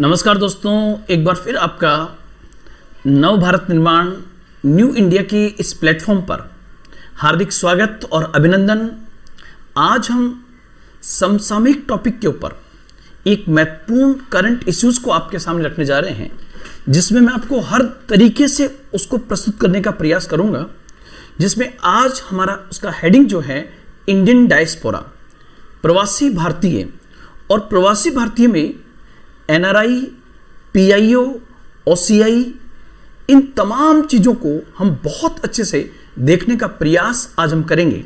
नमस्कार दोस्तों, एक बार फिर आपका नव भारत निर्माण न्यू इंडिया की इस प्लेटफॉर्म पर हार्दिक स्वागत और अभिनंदन। आज हम समसामयिक टॉपिक के ऊपर एक महत्वपूर्ण करंट इश्यूज को आपके सामने रखने जा रहे हैं, जिसमें मैं आपको हर तरीके से उसको प्रस्तुत करने का प्रयास करूंगा। जिसमें आज हमारा उसका हेडिंग जो है इंडियन डायस्पोरा, प्रवासी भारतीय। और प्रवासी भारतीय में एनआरआई, पीआईओ, ओसीआई, इन तमाम चीज़ों को हम बहुत अच्छे से देखने का प्रयास आज हम करेंगे।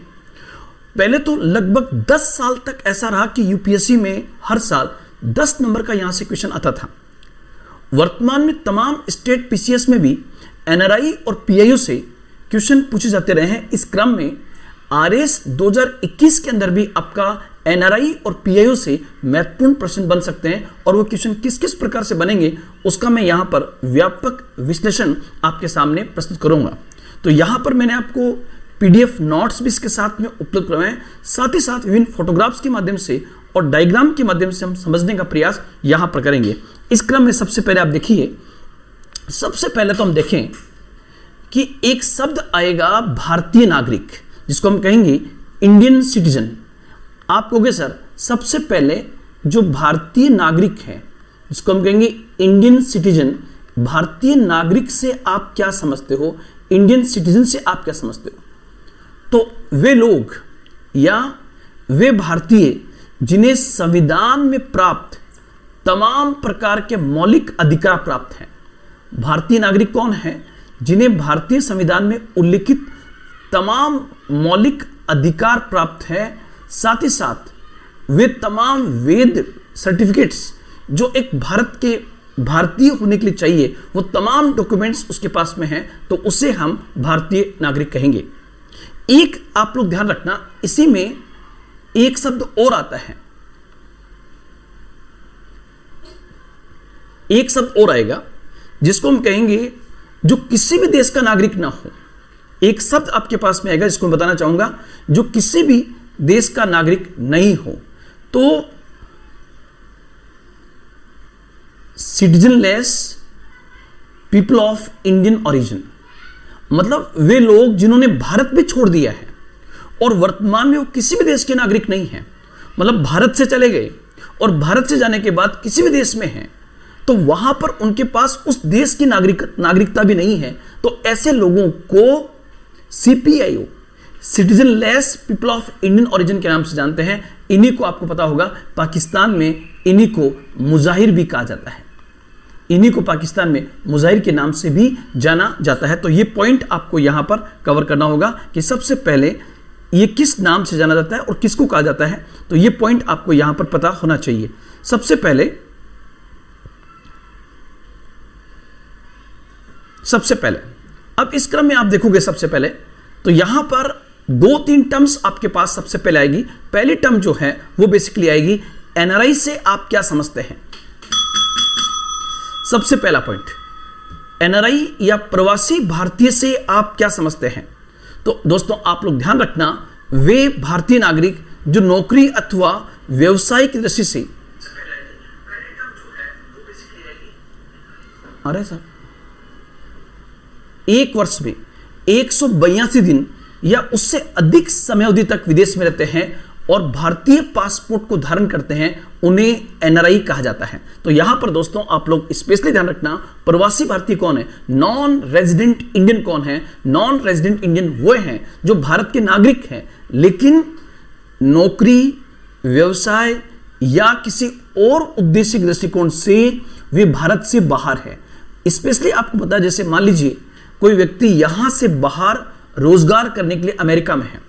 पहले तो लगभग 10 साल तक ऐसा रहा कि यूपीएससी में हर साल 10 नंबर का यहाँ से क्वेश्चन आता था। वर्तमान में तमाम स्टेट पीसीएस में भी एनआरआई और पीआईओ से क्वेश्चन पूछे जाते रहे हैं। इस क्रम में आरएस 2021 के अंदर भी आपका एनआरआई और पीआईओ से महत्वपूर्ण प्रश्न बन सकते हैं, और वो क्वेश्चन किस किस प्रकार से बनेंगे उसका मैं यहाँ पर व्यापक विश्लेषण आपके सामने प्रस्तुत करूंगा। तो यहाँ पर मैंने आपको पीडीएफ नोट्स भी इसके साथ में उपलब्ध करवाए हैं, साथ ही साथ विभिन्न फोटोग्राफ्स के माध्यम से और डायग्राम के माध्यम से हम समझने का प्रयास यहाँ पर करेंगे। इस क्रम में सबसे पहले आप देखिए, सबसे पहले तो हम देखें कि एक शब्द आएगा भारतीय नागरिक, जिसको हम कहेंगे इंडियन सिटीजन। आप कहोगे सर सबसे पहले जो भारतीय नागरिक है जिसको हम कहेंगे इंडियन सिटीजन, भारतीय नागरिक से आप क्या समझते हो, इंडियन सिटीजन से आप क्या समझते हो? तो वे लोग या वे भारतीय जिन्हें संविधान में प्राप्त तमाम प्रकार के मौलिक अधिकार प्राप्त हैं। भारतीय नागरिक कौन है? जिन्हें भारतीय संविधान में उल्लिखित तमाम मौलिक अधिकार प्राप्त है, साथ ही साथ वे तमाम वैध सर्टिफिकेट्स जो एक भारत के भारतीय होने के लिए चाहिए, वो तमाम डॉक्यूमेंट्स उसके पास में हैं, तो उसे हम भारतीय नागरिक कहेंगे। एक आप लोग ध्यान रखना, इसी में एक शब्द और आता है, एक शब्द और आएगा जिसको हम कहेंगे जो किसी भी देश का नागरिक ना हो। एक शब्द आपके पास में आएगा जिसको मैं बताना चाहूंगा, जो किसी भी देश का नागरिक नहीं हो। तो सिटीजनलेस पीपल ऑफ इंडियन ओरिजिन, मतलब वे लोग जिन्होंने भारत भी छोड़ दिया है और वर्तमान में वो किसी भी देश के नागरिक नहीं है, मतलब भारत से चले गए और भारत से जाने के बाद किसी भी देश में हैं, तो वहां पर उनके पास उस देश की नागरिकता भी नहीं है। तो ऐसे लोगों को सीपीआईओ, सिटीजनलेस पीपल ऑफ इंडियन ओरिजिन के नाम से जानते हैं। इन्हीं को आपको पता होगा पाकिस्तान में इन्हीं को मुजाहिर भी कहा जाता है, इन्हीं को पाकिस्तान में मुजाहिर के नाम से भी जाना जाता है। तो ये पॉइंट आपको यहां पर कवर करना होगा कि सबसे पहले ये किस नाम से जाना जाता है और किसको कहा जाता है, तो ये पॉइंट आपको यहां पर पता होना चाहिए। सबसे पहले अब इस क्रम में आप देखोगे सबसे पहले तो यहां पर 2-3 टर्म्स आपके पास सबसे पहले आएगी। पहली टर्म जो है वो बेसिकली आएगी एनआरआई से आप क्या समझते हैं। सबसे पहला पॉइंट, एनआरआई या प्रवासी भारतीय से आप क्या समझते हैं। तो दोस्तों आप लोग ध्यान रखना, वे भारतीय नागरिक जो नौकरी अथवा व्यवसाय की दृष्टि से, अरे सर, एक वर्ष में 182 दिन या उससे अधिक समय अवधि तक विदेश में रहते हैं और भारतीय पासपोर्ट को धारण करते हैं, उन्हें एनआरआई कहा जाता है। तो यहां पर दोस्तों आप लोग स्पेशली ध्यान रखना, प्रवासी भारतीय कौन है, नॉन रेजिडेंट इंडियन कौन है। नॉन रेजिडेंट इंडियन वो हैं जो भारत के नागरिक हैं लेकिन नौकरी, व्यवसाय या किसी और उद्देश्य के दृष्टिकोण से वे भारत से बाहर है। स्पेशली आपको पता है, जैसे मान लीजिए कोई व्यक्ति यहां से बाहर रोजगार करने के लिए अमेरिका में है,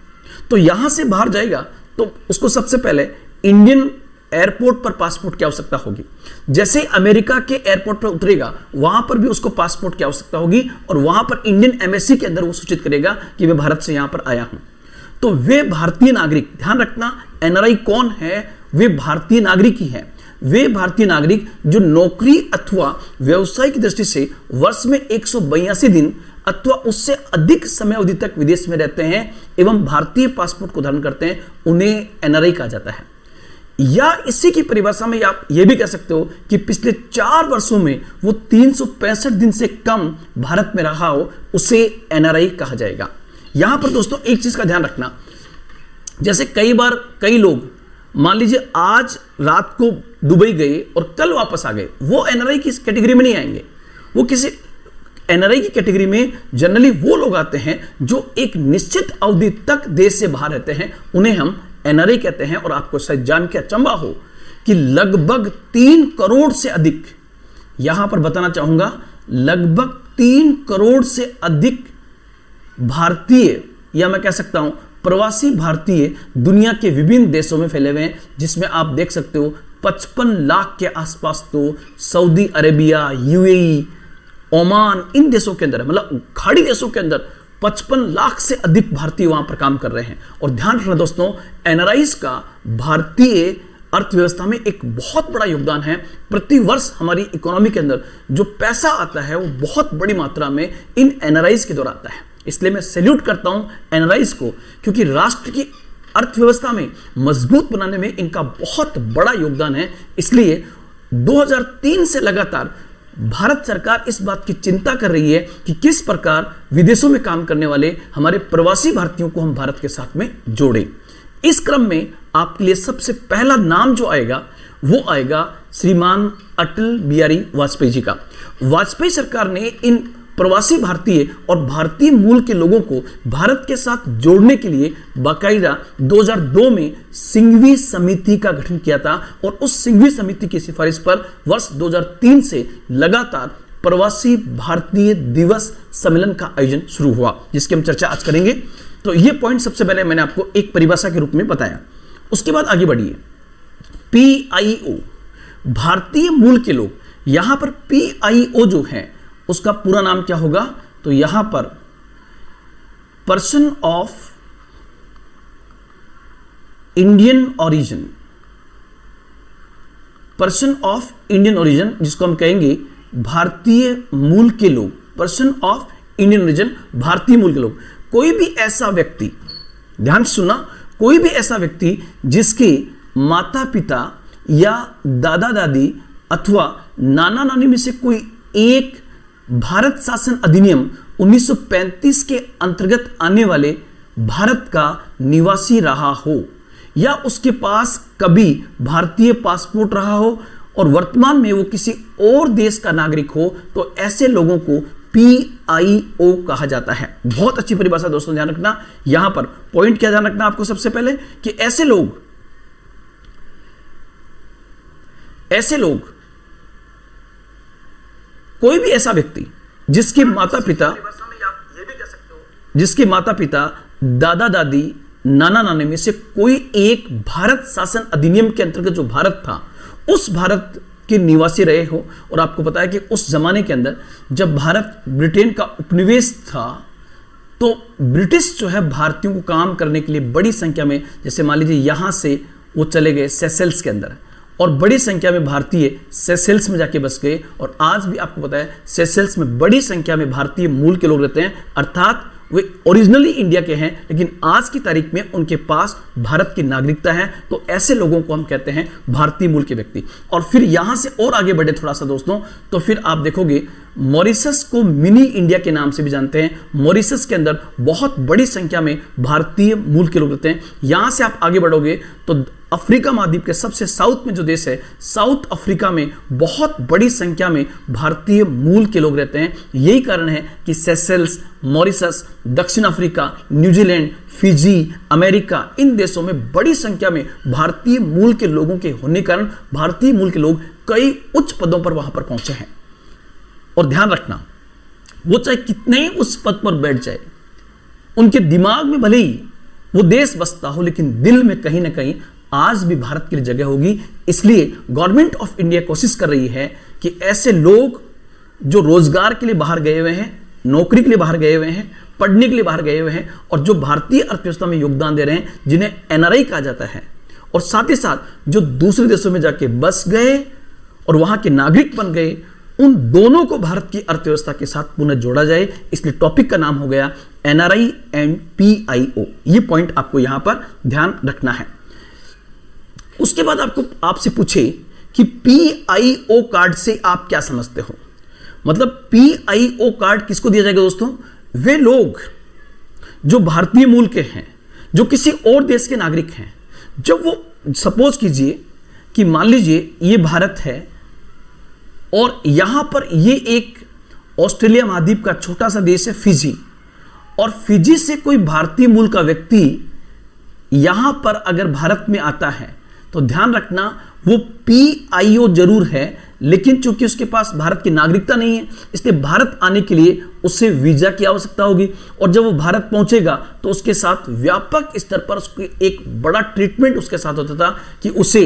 तो यहां से बाहर जाएगा तो उसको सबसे पहले इंडियन एयरपोर्ट पर पासपोर्ट की आवश्यकता होगी। जैसे अमेरिका के एयरपोर्ट पर उतरेगा वहां पर भी उसको पासपोर्ट की आवश्यकता होगी और वहां पर इंडियन एम्बेसी के अंदर वो सूचित करेगा कि मैं भारत से यहां पर आया हूं। तो वे भारतीय नागरिक, ध्यान रखना, एनआरआई कौन है, वे भारतीय नागरिक ही है। वे भारतीय नागरिक जो नौकरी अथवा व्यवसाय की दृष्टि से वर्ष में 182 दिन अथवा उससे अधिक समय अवधि तक विदेश में रहते हैं एवं भारतीय पासपोर्ट को धारण करते हैं, उन्हें एनआरआई कहा जाता है। या इसी की परिभाषा में आप ये भी कह सकते हो कि पिछले 4 वर्षों में वो 365 दिन से कम भारत में रहा हो, उसे एनआरआई कहा जाएगा। यहां पर दोस्तों एक चीज का ध्यान रखना, जैसे कई बार कई लोग मान लीजिए आज रात को दुबई गए और कल वापस आ गए, वो एनआरआई की कैटेगरी में नहीं आएंगे। वो किसी एनआरआई की कैटेगरी में जनरली वो लोग आते हैं जो एक निश्चित अवधि तक देश से बाहर रहते हैं, उन्हें हम एनआरआई कहते हैं। और आपको शायद जान के अचंभा हो कि लगभग 3 करोड़ से अधिक, यहां पर बताना चाहूंगा, लगभग 3 करोड़ से अधिक भारतीय, या मैं कह सकता हूं प्रवासी भारतीय दुनिया के विभिन्न देशों में फैले हुए हैं, जिसमें आप देख सकते हो 55 लाख के आसपास तो सऊदी अरेबिया, यूएई, ओमान, इन देशों के अंदर, मतलब खाड़ी देशों के अंदर 55 लाख से अधिक भारतीय वहां पर काम कर रहे हैं। और ध्यान रखना दोस्तों, एनआरआईज का भारतीय अर्थव्यवस्था में एक बहुत बड़ा योगदान है। प्रति वर्ष हमारी इकोनॉमी के अंदर जो पैसा आता है वो बहुत बड़ी मात्रा में इन एनआरआईज के द्वारा आता है। इसलिए मैं सैल्यूट करता हूं एनआरआईज को, क्योंकि राष्ट्र की अर्थव्यवस्था में मजबूत बनाने में इनका बहुत बड़ा योगदान है। इसलिए 2003 से लगातार भारत सरकार इस बात की चिंता कर रही है कि किस प्रकार विदेशों में काम करने वाले हमारे प्रवासी भारतीयों को हम भारत के साथ में जोड़ें। इस क्रम में आपके लिए सबसे पहला नाम जो आएगा वो आएगा श्रीमान अटल बिहारी वाजपेयी जी का। वाजपेयी सरकार ने इन प्रवासी भारतीय और भारतीय मूल के लोगों को भारत के साथ जोड़ने के लिए बाकायदा 2002 में सिंघवी समिति का गठन किया था। और उस सिंघवी समिति की सिफारिश पर वर्ष 2003 से लगातार प्रवासी भारतीय दिवस सम्मेलन का आयोजन शुरू हुआ, जिसकी हम चर्चा आज करेंगे। तो ये पॉइंट सबसे पहले मैंने आपको एक परिभाषा के रूप में बताया। उसके बाद आगे बढ़िए, पीआईओ, भारतीय मूल के लोग। यहां पर पीआईओ जो है उसका पूरा नाम क्या होगा, तो यहां पर person of Indian origin, person of Indian origin, जिसको हम कहेंगे भारतीय मूल के लोग, पर्सन ऑफ इंडियन ओरिजिन, भारतीय मूल के लोग। कोई भी ऐसा व्यक्ति, ध्यान से सुनना, कोई भी ऐसा व्यक्ति जिसके माता पिता या दादा दादी अथवा नाना नानी में से कोई एक भारत शासन अधिनियम 1935 के अंतर्गत आने वाले भारत का निवासी रहा हो, या उसके पास कभी भारतीय पासपोर्ट रहा हो और वर्तमान में वो किसी और देश का नागरिक हो, तो ऐसे लोगों को पीआईओ कहा जाता है। बहुत अच्छी परिभाषा दोस्तों, ध्यान रखना। यहां पर पॉइंट क्या ध्यान रखना आपको सबसे पहले, कि ऐसे लोग कोई भी ऐसा व्यक्ति जिसके माता पिता दादा दादी नाना नानी में से कोई एक भारत शासन अधिनियम के अंतर्गत जो भारत था उस भारत के निवासी रहे हो। और आपको पता है कि उस जमाने के अंदर जब भारत ब्रिटेन का उपनिवेश था, तो ब्रिटिश जो है भारतीयों को काम करने के लिए बड़ी संख्या में, जैसे मान लीजिए यहां से वो चले गए सेशेल्स के अंदर, और बड़ी संख्या में भारतीय सेशेल्स में जाके बस गए। और आज भी आपको पता है सेशेल्स में बड़ी संख्या में भारतीय मूल के लोग रहते हैं, अर्थात वे ओरिजिनली इंडिया के हैं, लेकिन आज की तारीख में उनके पास भारत की नागरिकता है। तो ऐसे लोगों को हम कहते हैं भारतीय मूल के व्यक्ति। और फिर यहां से और आगे बढ़े थोड़ा सा दोस्तों, तो फिर आप देखोगे मॉरिशस को मिनी इंडिया के नाम से भी जानते हैं। मॉरिशस के अंदर बहुत बड़ी संख्या में भारतीय मूल के लोग रहते हैं। यहां से आप आगे बढ़ोगे तो अफ्रीका महाद्वीप के सबसे साउथ में जो देश है, साउथ अफ्रीका में बहुत बड़ी संख्या में भारतीय मूल के लोग रहते हैं। यही कारण है कि सेशेल्स, मॉरिशस, दक्षिण अफ्रीका, न्यूजीलैंड, फिजी, अमेरिका, इन देशों में बड़ी संख्या में भारतीय मूल के लोगों के होने के कारण भारतीय मूल के लोग कई उच्च पदों पर वहां पर पहुंचे हैं। और ध्यान रखना, वो चाहे कितने ही उस पद पर बैठ जाए, उनके दिमाग में भले ही वो देश बसता हो, लेकिन दिल में कहीं ना कहीं आज भी भारत के लिए जगह होगी। इसलिए गवर्नमेंट ऑफ इंडिया कोशिश कर रही है कि ऐसे लोग जो रोजगार के लिए बाहर गए हुए हैं, नौकरी के लिए बाहर गए हुए हैं, पढ़ने के लिए बाहर गए हुए हैं, और जो भारतीय अर्थव्यवस्था में योगदान दे रहे हैं, जिन्हें एनआरआई कहा जाता है, और साथ ही साथ जो दूसरे देशों में जाके बस गए और वहां के नागरिक बन गए, उन दोनों को भारत की अर्थव्यवस्था के साथ पुनः जोड़ा जाए। इसलिए टॉपिक का नाम हो गया एनआरआई एंड पीआईओ। ये पॉइंट आपको यहां पर ध्यान रखना है। उसके बाद आपसे पूछे कि PIO कार्ड से आप क्या समझते हो। मतलब PIO कार्ड किसको दिया जाएगा दोस्तों? वे लोग जो भारतीय मूल के हैं, जो किसी और देश के नागरिक हैं, जब वो सपोज कीजिए कि मान लीजिए ये भारत है और यहां पर ये एक ऑस्ट्रेलिया महाद्वीप का छोटा सा देश है फिजी, और फिजी से कोई भारतीय मूल का व्यक्ति यहां पर अगर भारत में आता है तो ध्यान रखना वो PIO जरूर है, लेकिन चूंकि उसके पास भारत की नागरिकता नहीं है, इसलिए भारत आने के लिए उसे वीजा की आवश्यकता होगी, और जब वो भारत पहुंचेगा तो उसके साथ व्यापक स्तर पर उसकी एक बड़ा ट्रीटमेंट उसके साथ होता था कि उसे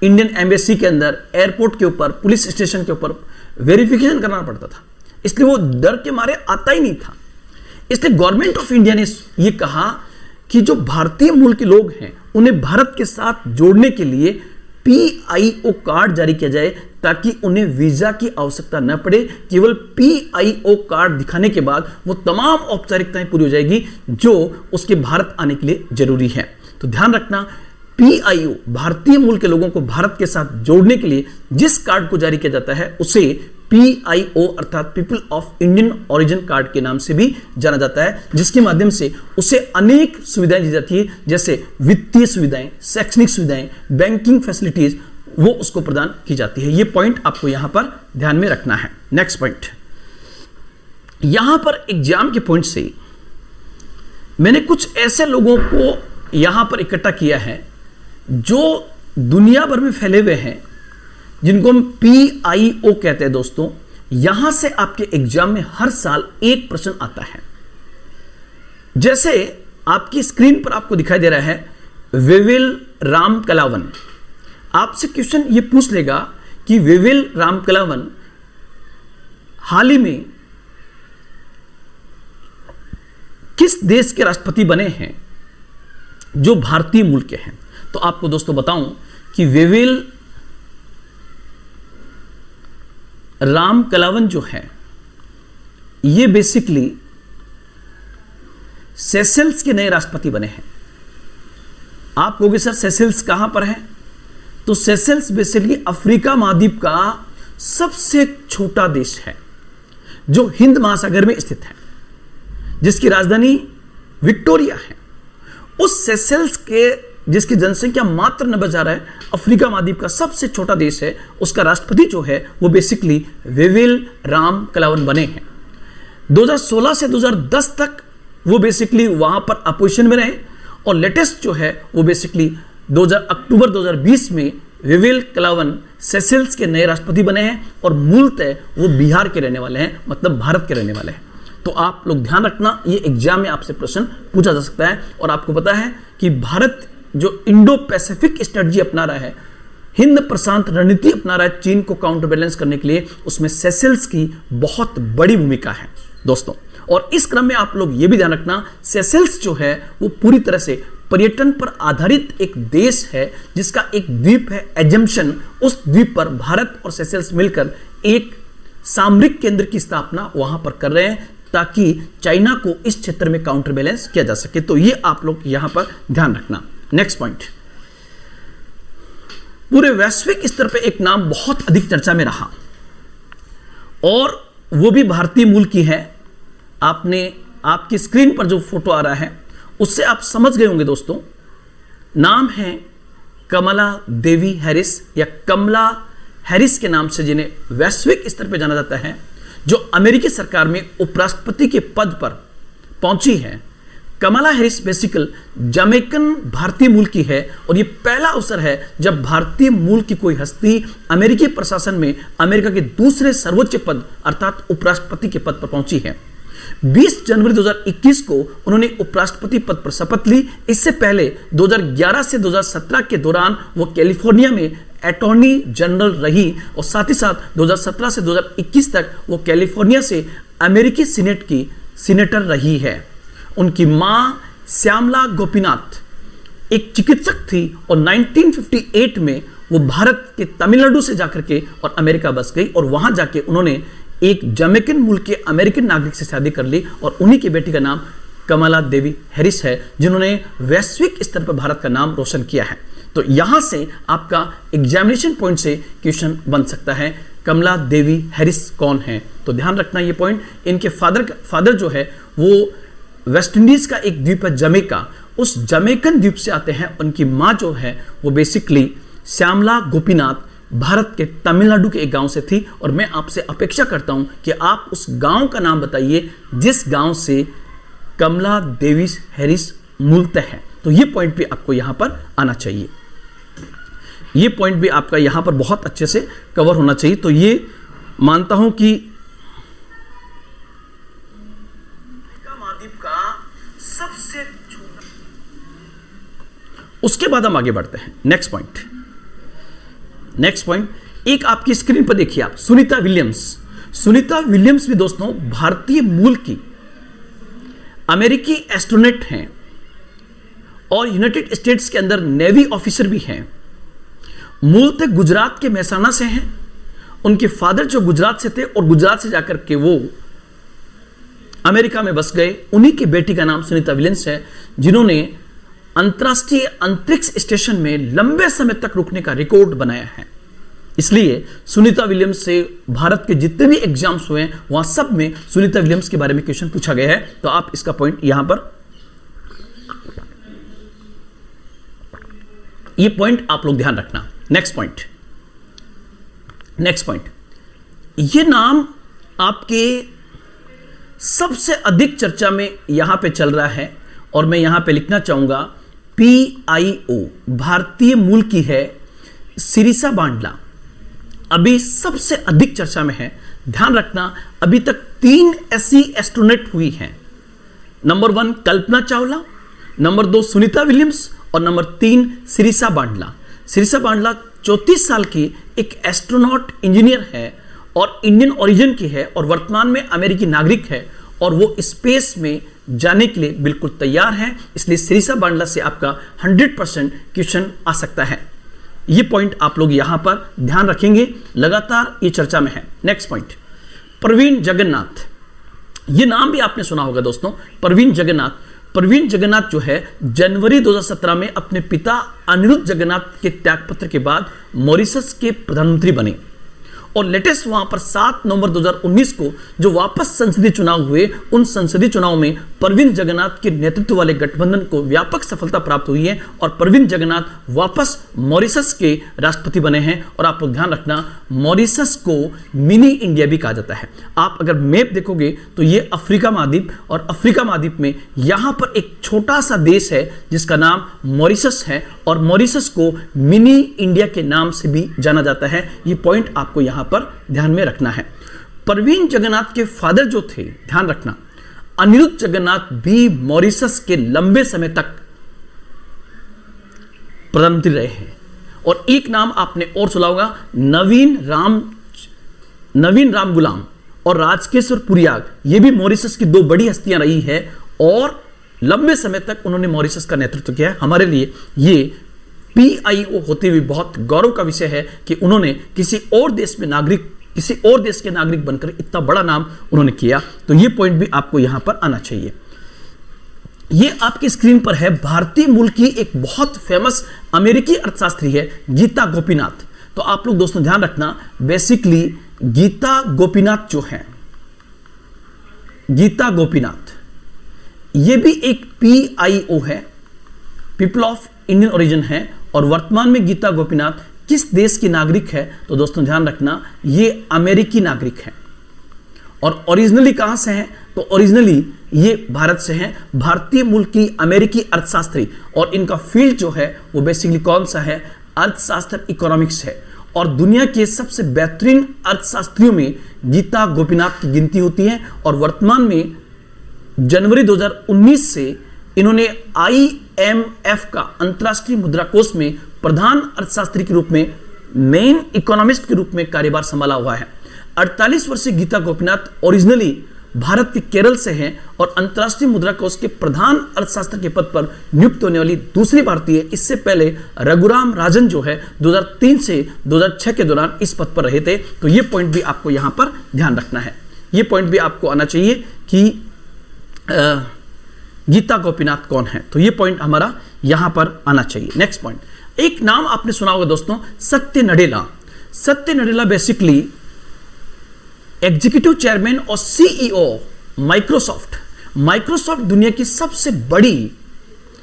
इंडियन एम्बेसी के अंदर, एयरपोर्ट के ऊपर, पुलिस स्टेशन के ऊपर वेरिफिकेशन करना पड़ता था, इसलिए वो डर के मारे आता ही नहीं था। इसलिए गवर्नमेंट ऑफ इंडिया ने ये कहा कि जो भारतीय मूल के लोग हैं उन्हें भारत के साथ जोड़ने के लिए PIO कार्ड जारी किया जाए, ताकि उन्हें वीजा की आवश्यकता न पड़े। केवल PIO कार्ड दिखाने के बाद वो तमाम औपचारिकताएं पूरी हो जाएगी जो उसके भारत आने के लिए जरूरी है। तो ध्यान रखना, PIO भारतीय मूल के लोगों को भारत के साथ जोड़ने के लिए जिस कार्ड को जारी किया जाता है उसे PIO अर्थात people of Indian origin card के नाम से भी जाना जाता है, जिसके माध्यम से उसे अनेक सुविधाएं दी जाती है, जैसे वित्तीय सुविधाएं, शैक्षणिक सुविधाएं, बैंकिंग फैसिलिटीज, वो उसको प्रदान की जाती है। ये पॉइंट आपको यहां पर ध्यान में रखना है। नेक्स्ट पॉइंट, यहां पर एग्जाम के पॉइंट से मैंने कुछ ऐसे लोगों को यहां पर इकट्ठा किया है जो दुनिया भर में फैले हुए हैं, जिनको हम PIO कहते हैं। दोस्तों, यहां से आपके एग्जाम में हर साल एक प्रश्न आता है। जैसे आपकी स्क्रीन पर आपको दिखाई दे रहा है वेविल रामकलावन। आपसे क्वेश्चन ये पूछ लेगा कि वेविल रामकलावन हाल ही में किस देश के राष्ट्रपति बने हैं जो भारतीय मूल के हैं। तो आपको दोस्तों बताऊं कि वेविल रामकलावन जो है ये बेसिकली सेशल्स के नए राष्ट्रपति बने हैं। आप कहोगे सर सेशल्स कहां पर है? तो सेशल्स बेसिकली अफ्रीका महाद्वीप का सबसे छोटा देश है जो हिंद महासागर में स्थित है, जिसकी राजधानी विक्टोरिया है। उस सेशल्स के जिसकी जनसंख्या मात्र 90,000 है, अफ्रीका महाद्वीप का सबसे छोटा देश है, उसका राष्ट्रपति जो है वो बेसिकली वेविल रामकलावन बने हैं। 2016 से 2010 तक वो बेसिकली वहां पर अपोजिशन में रहे, और लेटेस्ट जो है वो बेसिकली अक्टूबर 2020 में वेविल कलावन सेशल्स के नए राष्ट्रपति बने हैं, और मूलतः वो बिहार के रहने वाले हैं, मतलब भारत के रहने वाले हैं। तो आप लोग ध्यान रखना, ये एग्जाम में आपसे प्रश्न पूछा जा सकता है। और आपको पता है कि भारत जो इंडो पैसिफिक स्ट्रेटजी अपना रहा है, हिंद प्रशांत रणनीति अपना रहा है चीन को काउंटर बैलेंस करने के लिए, उसमें सेशल्स की बहुत बड़ी भूमिका है दोस्तों। और इस क्रम में आप लोग ये भी ध्यान रखना, सेशल्स जो है वो पूरी तरह से पर्यटन पर आधारित एक देश है, जिसका एक द्वीप है एजम्पशन। उस द्वीप पर भारत और सेशल्स मिलकर एक सामरिक केंद्र की स्थापना वहां पर कर रहे हैं, ताकि चाइना को इस क्षेत्र में काउंटर बैलेंस किया जा सके। तो ये आप लोग यहां पर ध्यान रखना। नेक्स्ट पॉइंट, पूरे वैश्विक स्तर पे एक नाम बहुत अधिक चर्चा में रहा, और वो भी भारतीय मूल की है। आपकी स्क्रीन पर जो फोटो आ रहा है उससे आप समझ गए होंगे दोस्तों, नाम है कमला देवी हैरिस, या कमला हैरिस के नाम से जिन्हें वैश्विक स्तर पर जाना जाता है, जो अमेरिकी सरकार में उपराष्ट्रपति के पद पर पहुंची है। कमला हैरिस बेसिकल जमैकन भारतीय मूल की है, और ये पहला अवसर है जब भारतीय मूल की कोई हस्ती अमेरिकी प्रशासन में अमेरिका के दूसरे सर्वोच्च पद अर्थात उपराष्ट्रपति के पद पर पहुंची है। 20 जनवरी 2021 को उन्होंने उपराष्ट्रपति पद पर शपथ ली। इससे पहले 2011 से 2017 के दौरान वो कैलिफोर्निया में अटॉर्नी जनरल रही, और साथ ही साथ 2017 से 2021 तक वो कैलिफोर्निया से अमेरिकी सीनेट की सीनेटर रही है। उनकी मां श्यामला गोपीनाथ एक चिकित्सक थी, और 1958 में वो भारत के तमिलनाडु से जाकर के और अमेरिका बस गई, और वहां जाके उन्होंने एक जमैकन मूल के अमेरिकन नागरिक से शादी कर ली, और उन्हीं की बेटी का नाम कमला देवी हैरिस है, जिन्होंने वैश्विक स्तर पर भारत का नाम रोशन किया है। तो यहां से आपका एग्जामिनेशन पॉइंट से क्वेश्चन बन सकता है, कमला देवी हैरिस कौन है? तो ध्यान रखना ये पॉइंट। इनके फादर जो है वो वेस्ट इंडीज का एक द्वीप है जमैका, उस जमैकन द्वीप से आते हैं। उनकी माँ जो है वो बेसिकली श्यामला गोपीनाथ भारत के तमिलनाडु के एक गांव से थी। और मैं आपसे अपेक्षा करता हूं कि आप उस गांव का नाम बताइए जिस गांव से कमला देवी हैरिस मूलतः है। तो ये पॉइंट भी आपको यहां पर आना चाहिए, ये पॉइंट भी आपका यहां पर बहुत अच्छे से कवर होना चाहिए। तो ये मानता हूं कि महाद्वीप का सबसे छोटा। उसके बाद हम आगे बढ़ते हैं नेक्स्ट पॉइंट। एक आपकी स्क्रीन पर देखिए आप, सुनीता विलियम्स भी दोस्तों भारतीय मूल की अमेरिकी एस्ट्रोनॉट हैं और यूनाइटेड स्टेट्स के अंदर नेवी ऑफिसर भी हैं। मूलतः गुजरात के महसाना से हैं। उनके फादर जो गुजरात से थे और गुजरात से जाकर के वो अमेरिका में बस गए। उन्हीं की बेटी का नाम सुनीता विलियम्स है, जिन्होंने अंतरराष्ट्रीय अंतरिक्ष स्टेशन में लंबे समय तक रुकने का रिकॉर्ड बनाया है। इसलिए सुनीता विलियम्स से भारत के जितने भी एग्जाम्स हुए हैं वहां सब में सुनीता विलियम्स के बारे में क्वेश्चन पूछा गया है। तो आप इसका पॉइंट यहां पर, ये पॉइंट आप लोग ध्यान रखना। नेक्स्ट पॉइंट, ये नाम आपके सबसे अधिक चर्चा में यहां पे चल रहा है और मैं यहां पे लिखना चाहूंगा PIO भारतीय मूल की है सिरिसा बांडला, अभी सबसे अधिक चर्चा में है। ध्यान रखना, अभी तक 3 ऐसी एस्ट्रोनॉट हुई हैं। Number 1 Kalpana Chawla, number 2 Sunita Williams और नंबर 3 सिरिसा बांडला। सिरिसा बांडला 34 साल की एक एस्ट्रोनॉट इंजीनियर है और इंडियन ओरिजिन की है और वर्तमान में अमेरिकी नागरिक है और वो स्पेस में जाने के लिए बिल्कुल तैयार है। इसलिए सिरिसा बांडला से आपका 100% क्वेश्चन आ सकता है। ये पॉइंट आप लोग यहां पर ध्यान रखेंगे, लगातार ये चर्चा में है। नेक्स्ट पॉइंट, प्रवीण जगन्नाथ, ये नाम भी आपने सुना होगा दोस्तों। प्रवीण जगन्नाथ जो है जनवरी 2017 में अपने पिता अनिरुद्ध जगन्नाथ के त्यागपत्र के बाद मॉरिशस के प्रधानमंत्री बने और लेटेस्ट वहां पर 7 नवंबर 2019 को जो वापस संसदीय चुनाव हुए, उन संसदीय चुनाव में प्रवीण जगन्नाथ के नेतृत्व वाले गठबंधन को व्यापक सफलता प्राप्त हुई है और प्रवीण जगन्नाथ वापस मॉरिशस के राष्ट्रपति बने हैं। और आप लोग ध्यान रखना, मॉरिशस को मिनी इंडिया भी कहा जाता है। आप अगर मैप देखोगे तो ये अफ्रीका महाद्वीप और अफ्रीका महाद्वीप में यहां पर एक छोटा सा देश है जिसका नाम मॉरिशस है और मॉरिशस को मिनी इंडिया के नाम से भी जाना जाता है। ये पॉइंट आपको यहां पर ध्यान में रखना है। प्रवीण जगन्नाथ के फादर जो थे, ध्यान रखना, अनिरुद्ध जगन्नाथ भी मॉरिशस के लंबे समय तक प्रधानमंत्री रहे हैं। और एक नाम आपने और सुना होगा, नवीन राम गुलाम और राजकेश्वर पुरियाग, ये भी मॉरिशस की 2 बड़ी हस्तियां रही है और लंबे समय तक उन्होंने मॉरिशस का नेतृत्व किया है। हमारे लिए ये PIO होते हुए बहुत गौरव का विषय है कि उन्होंने किसी और देश के नागरिक बनकर इतना बड़ा नाम उन्होंने किया। तो ये पॉइंट भी आपको यहां पर आना चाहिए। ये आपकी स्क्रीन पर है, भारतीय मूल की एक बहुत फेमस अमेरिकी अर्थशास्त्री है गीता गोपीनाथ। तो आप लोग दोस्तों ध्यान रखना, बेसिकली गीता गोपीनाथ जो है, गीता गोपीनाथ ये भी एक PIO है, पीपल ऑफ इंडियन ओरिजिन है। और वर्तमान में गीता गोपीनाथ किस देश की नागरिक है? तो दोस्तों ध्यान रखना, ये अमेरिकी नागरिक है। और ओरिजिनली कहां से हैं? तो ओरिजिनली ये भारत से हैं, भारतीय मूल की अमेरिकी अर्थशास्त्री। और इनका फील्ड जो है वो बेसिकली कौन सा है? अर्थशास्त्र, इकोनॉमिक्स है। और दुनिया के सबसे बेहतरीन अर्थशास्त्रियों में गीता गोपीनाथ की गिनती होती है। और वर्तमान में जनवरी 2019 से इन्होंने IMF का अंतर्राष्ट्रीय मुद्रा कोष में प्रधान अर्थशास्त्री के रूप में, मेन इकोनॉमिस्ट के रूप में कार्यभार संभाला हुआ है। 48 वर्षीय गीता गोपीनाथ ओरिजिनली भारत के केरल से हैं और अंतर्राष्ट्रीय मुद्रा कोष के प्रधान अर्थशास्त्री के पद पर नियुक्त होने वाली दूसरी भारतीय। इससे पहले रघुराम राजन जो है 2003 से 2006 के दौरान इस पद पर रहे थे। तो ये पॉइंट भी आपको यहां पर ध्यान रखना है, ये पॉइंट भी आपको आना चाहिए कि गीता गोपीनाथ कौन है। तो ये पॉइंट हमारा यहां पर आना चाहिए। नेक्स्ट पॉइंट, एक नाम आपने सुना होगा दोस्तों, सत्य नडेला। सत्य नडेला बेसिकली एग्जीक्यूटिव चेयरमैन और सीईओ माइक्रोसॉफ्ट। माइक्रोसॉफ्ट दुनिया की सबसे बड़ी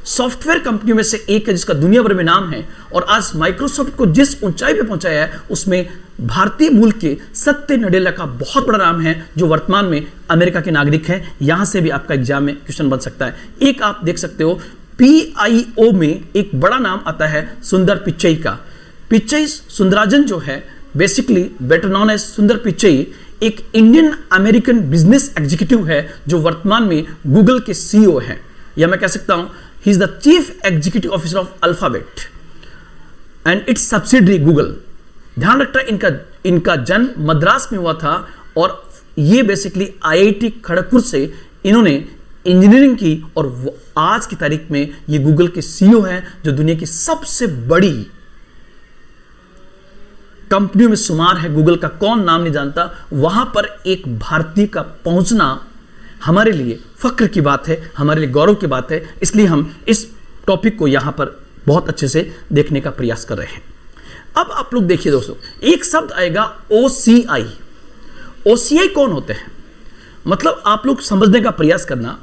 सॉफ्टवेयर कंपनियों में से एक है जिसका दुनिया भर में नाम है, और आज माइक्रोसॉफ्ट को जिस ऊंचाई पे पहुंचाया है उसमें भारतीय मूल के सत्य नडेला का बहुत बड़ा नाम है, जो वर्तमान में अमेरिका के नागरिक हैं। यहां से भी आपका एग्जाम में क्वेश्चन बन सकता है। एक आप देख सकते हो PIO में एक बड़ा नाम आता है सुंदर पिच्चई का। पिच्चई सुंदराजन जो है, बेसिकली बेटर नॉन एज सुंदर पिच्चई, एक इंडियन अमेरिकन बिजनेस एग्जीक्यूटिव है जो वर्तमान में गूगल के CEO हैं, या मैं कह सकता हूं he is the chief executive officer of alphabet and it's subsidiary Google. ध्यान रखना, इनका जन्म मद्रास में हुआ था, और ये बेसिकली IIT खड़गपुर से इन्होंने इंजीनियरिंग की, और आज की तारीख में ये गूगल के CEO हैं, जो दुनिया की सबसे बड़ी कंपनियों में शुमार है। गूगल का कौन नाम नहीं जानता। वहां पर एक भारतीय का पहुंचना हमारे लिए फक्र की बात है, हमारे लिए गौरव की बात है। इसलिए हम इस टॉपिक को यहां पर बहुत अच्छे से देखने का प्रयास कर रहे हैं। अब आप लोग देखिए दोस्तों, एक शब्द आएगा OCI। OCI कौन होते हैं? मतलब आप लोग समझने का प्रयास करना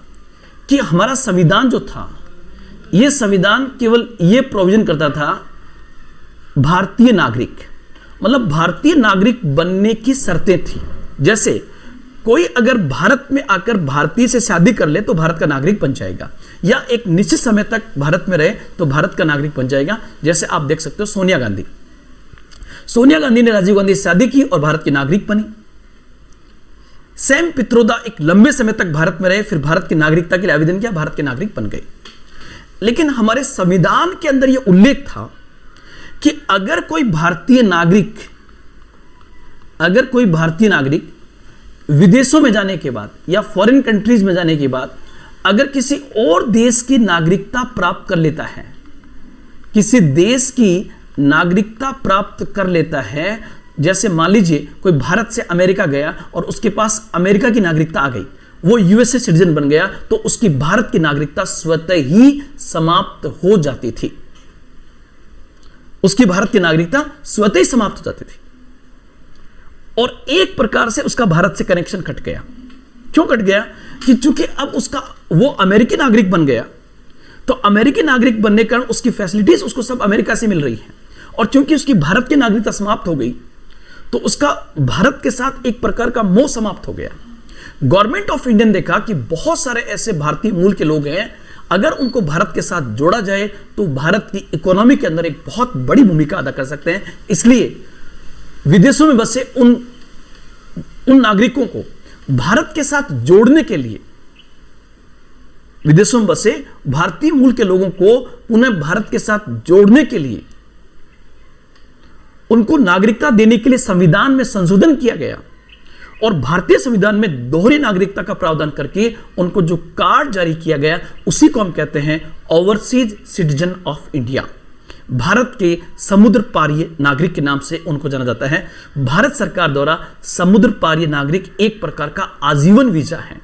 कि हमारा संविधान जो था, यह संविधान केवल यह प्रोविजन करता था भारतीय नागरिक, मतलब भारतीय नागरिक बनने की शर्तें थी। जैसे कोई अगर भारत में आकर भारतीय से शादी कर ले तो भारत का नागरिक बन जाएगा, या एक निश्चित समय तक भारत में रहे तो भारत का नागरिक बन जाएगा। जैसे आप देख सकते हो सोनिया गांधी ने राजीव गांधी से शादी की और भारत की नागरिक बनी। सैम पित्रोदा एक लंबे समय तक भारत में रहे, फिर भारत की नागरिकता के लिए आवेदन किया, भारत के नागरिक बन गए। लेकिन हमारे संविधान के अंदर यह उल्लेख था कि अगर कोई भारतीय नागरिक विदेशों में जाने के बाद या फॉरेन कंट्रीज में जाने के बाद अगर किसी और देश की नागरिकता प्राप्त कर लेता है, किसी देश की नागरिकता प्राप्त कर लेता है, जैसे मान लीजिए कोई भारत से अमेरिका गया और उसके पास अमेरिका की नागरिकता आ गई, वो USA सिटीजन बन गया, तो उसकी भारत की नागरिकता स्वतः ही समाप्त हो जाती थी। उसकी भारत की नागरिकता स्वतः ही समाप्त हो जाती थी, और एक प्रकार से उसका भारत से कनेक्शन कट गया। क्यों कट गया? कि चूंकि अब वो अमेरिकी नागरिक बन गया, तो अमेरिकी नागरिक बनने के कारण उसकी फैसिलिटीज उसको सब अमेरिका से मिल रही हैं, और चूंकि उसकी भारत की नागरिकता समाप्त हो गई, तो उसका भारत के साथ एक प्रकार का मोह समाप्त हो गया। गवर्नमेंट ऑफ इंडिया ने देखा कि बहुत सारे ऐसे भारतीय मूल के लोग हैं, अगर उनको भारत के साथ जोड़ा जाए तो भारत की इकोनॉमी के अंदर एक बहुत बड़ी भूमिका अदा कर सकते हैं। इसलिए विदेशों में बसे उन नागरिकों को भारत के साथ जोड़ने के लिए, विदेशों में बसे भारतीय मूल के लोगों को पुनः भारत के साथ जोड़ने के लिए उनको नागरिकता देने के लिए संविधान में संशोधन किया गया, और भारतीय संविधान में दोहरी नागरिकता का प्रावधान करके उनको जो कार्ड जारी किया गया, उसी को हम कहते हैं overseas citizen of India. Bharat के समुद्र पारीय नागरिक के नाम से उनको जाना जाता है। भारत सरकार द्वारा समुद्र पारीय नागरिक एक प्रकार का आजीवन वीजा है,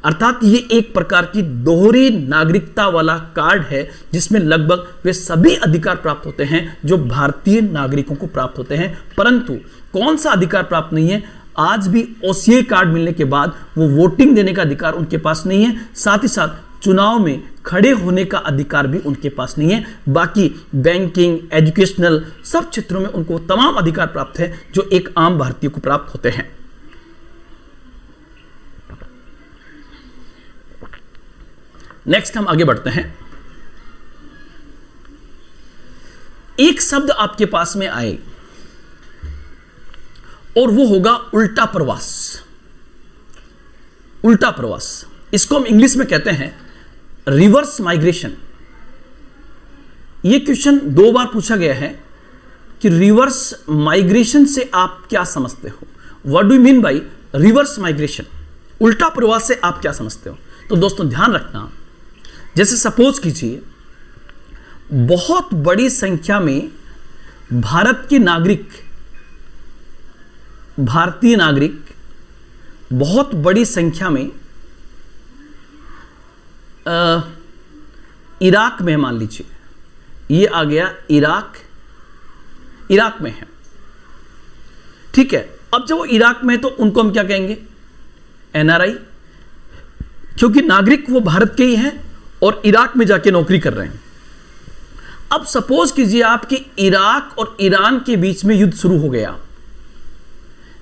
अर्थात ये एक प्रकार की दोहरी नागरिकता वाला कार्ड है, जिसमें लगभग वे सभी अधिकार प्राप्त होते हैं जो भारतीय नागरिकों को प्राप्त होते हैं। परंतु कौन सा अधिकार प्राप्त नहीं है? आज भी OCI कार्ड मिलने के बाद वो वोटिंग देने का अधिकार उनके पास नहीं है, साथ ही साथ चुनाव में खड़े होने का अधिकार भी उनके पास नहीं है। बाकी बैंकिंग, एजुकेशनल सब क्षेत्रों में उनको तमाम अधिकार प्राप्त है जो एक आम भारतीय को प्राप्त होते हैं। नेक्स्ट हम आगे बढ़ते हैं। एक शब्द आपके पास में आए और वो होगा उल्टा प्रवास। उल्टा प्रवास, इसको हम इंग्लिश में कहते हैं रिवर्स माइग्रेशन। यह क्वेश्चन 2 बार पूछा गया है कि रिवर्स माइग्रेशन से आप क्या समझते हो? What do you mean by reverse migration? उल्टा प्रवास से आप क्या समझते हो? तो दोस्तों ध्यान रखना, जैसे सपोज कीजिए बहुत बड़ी संख्या में भारतीय नागरिक बहुत बड़ी संख्या में इराक में, मान लीजिए ये आ गया इराक में है, ठीक है। अब जब वो इराक में है तो उनको हम क्या कहेंगे, एनआरआई, क्योंकि नागरिक वो भारत के ही हैं और इराक में जाके नौकरी कर रहे हैं। अब सपोज कीजिए आपके इराक और ईरान के बीच में युद्ध शुरू हो गया।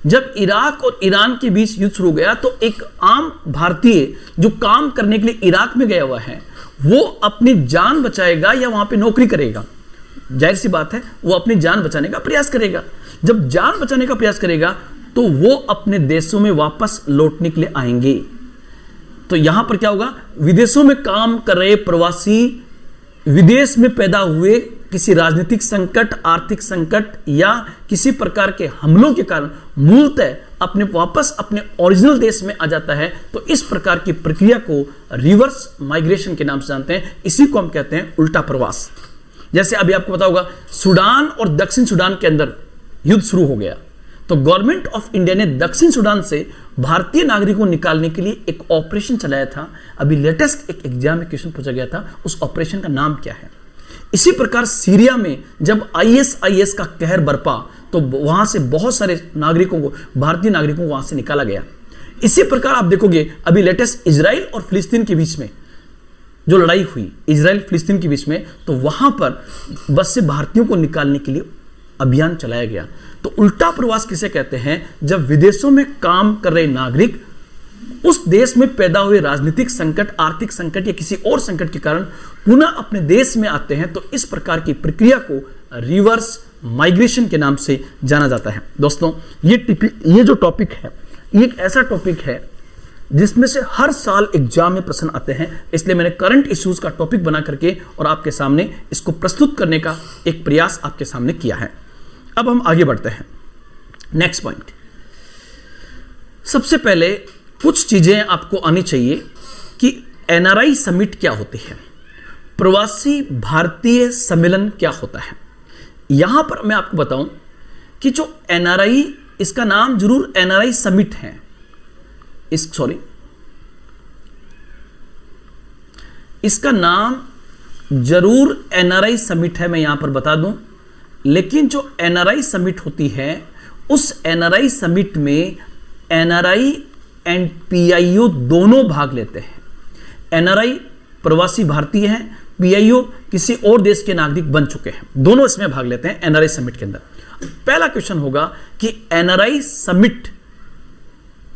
जब इराक और ईरान के बीच युद्ध शुरू हो गया तो एक आम भारतीय जो काम करने के लिए इराक में गया हुआ है वो अपनी जान बचाएगा या वहां पे नौकरी करेगा? जाहिर सी बात है वो अपनी जान बचाने का प्रयास करेगा। जब जान बचाने का प्रयास करेगा तो वो अपने देशों में वापस लौटने के लिए आएंगे। तो यहां पर क्या होगा, विदेशों में काम कर रहे प्रवासी विदेश में पैदा हुए किसी राजनीतिक संकट, आर्थिक संकट या किसी प्रकार के हमलों के कारण मूलतः अपने वापस अपने ओरिजिनल देश में आ जाता है। तो इस प्रकार की प्रक्रिया को रिवर्स माइग्रेशन के नाम से जानते हैं। इसी को हम कहते हैं उल्टा प्रवास। जैसे अभी आपको पता होगा सूडान और दक्षिण सूडान के अंदर युद्ध शुरू हो गया, तो गवर्नमेंट ऑफ इंडिया ने दक्षिण सूडान से भारतीय नागरिकों को निकालने के लिए एक ऑपरेशन चलाया था। अभी लेटेस्ट एक एग्जाम में क्वेश्चन पूछा गया था, उस ऑपरेशन का नाम क्या है? इसी प्रकार सीरिया में जब आईएस का कहर बरपा तो वहां से बहुत सारे नागरिकों को, भारतीय नागरिकों को वहां से निकाला गया। इसी प्रकार आप देखोगे अभी लेटेस्ट इजराइल और फिलिस्तीन के बीच में जो लड़ाई हुई, इजराइल फिलिस्तीन के बीच में, तो वहां पर बस से भारतीयों को निकालने के लिए अभियान चलाया गया। तो उल्टा प्रवास किसे कहते हैं? जब विदेशों में काम कर रहे नागरिक उस देश में पैदा हुए राजनीतिक संकट, आर्थिक संकट या किसी और संकट के कारण पुनः अपने देश में आते हैं, तो इस प्रकार की प्रक्रिया को रिवर्स माइग्रेशन के नाम से जाना जाता है। दोस्तों ये जो टॉपिक है ये एक ऐसा टॉपिक है जिसमें से हर साल एग्जाम में प्रश्न आते हैं, इसलिए मैंने करंट इश्यूज का टॉपिक बना करके और आपके सामने इसको प्रस्तुत करने का एक प्रयास आपके सामने किया है। अब हम आगे बढ़ते हैं। नेक्स्ट पॉइंट, सबसे पहले कुछ चीजें आपको आनी चाहिए कि एनआरआई समिट क्या होती है, प्रवासी भारतीय सम्मेलन क्या होता है। यहां पर मैं आपको बताऊं कि जो एनआरआई, इसका नाम जरूर एनआरआई समिट है, इसका नाम जरूर एनआरआई समिट है, मैं यहां पर बता दूं। लेकिन जो एनआरआई समिट होती है उस एनआरआई समिट में एनआरआई एंड पीआईओ दोनों भाग लेते हैं। एनआरआई प्रवासी भारतीय हैं, पीआईओ किसी और देश के नागरिक बन चुके हैं, दोनों इसमें भाग लेते हैं एनआरआई समिट के अंदर। पहला क्वेश्चन होगा कि एनआरआई समिट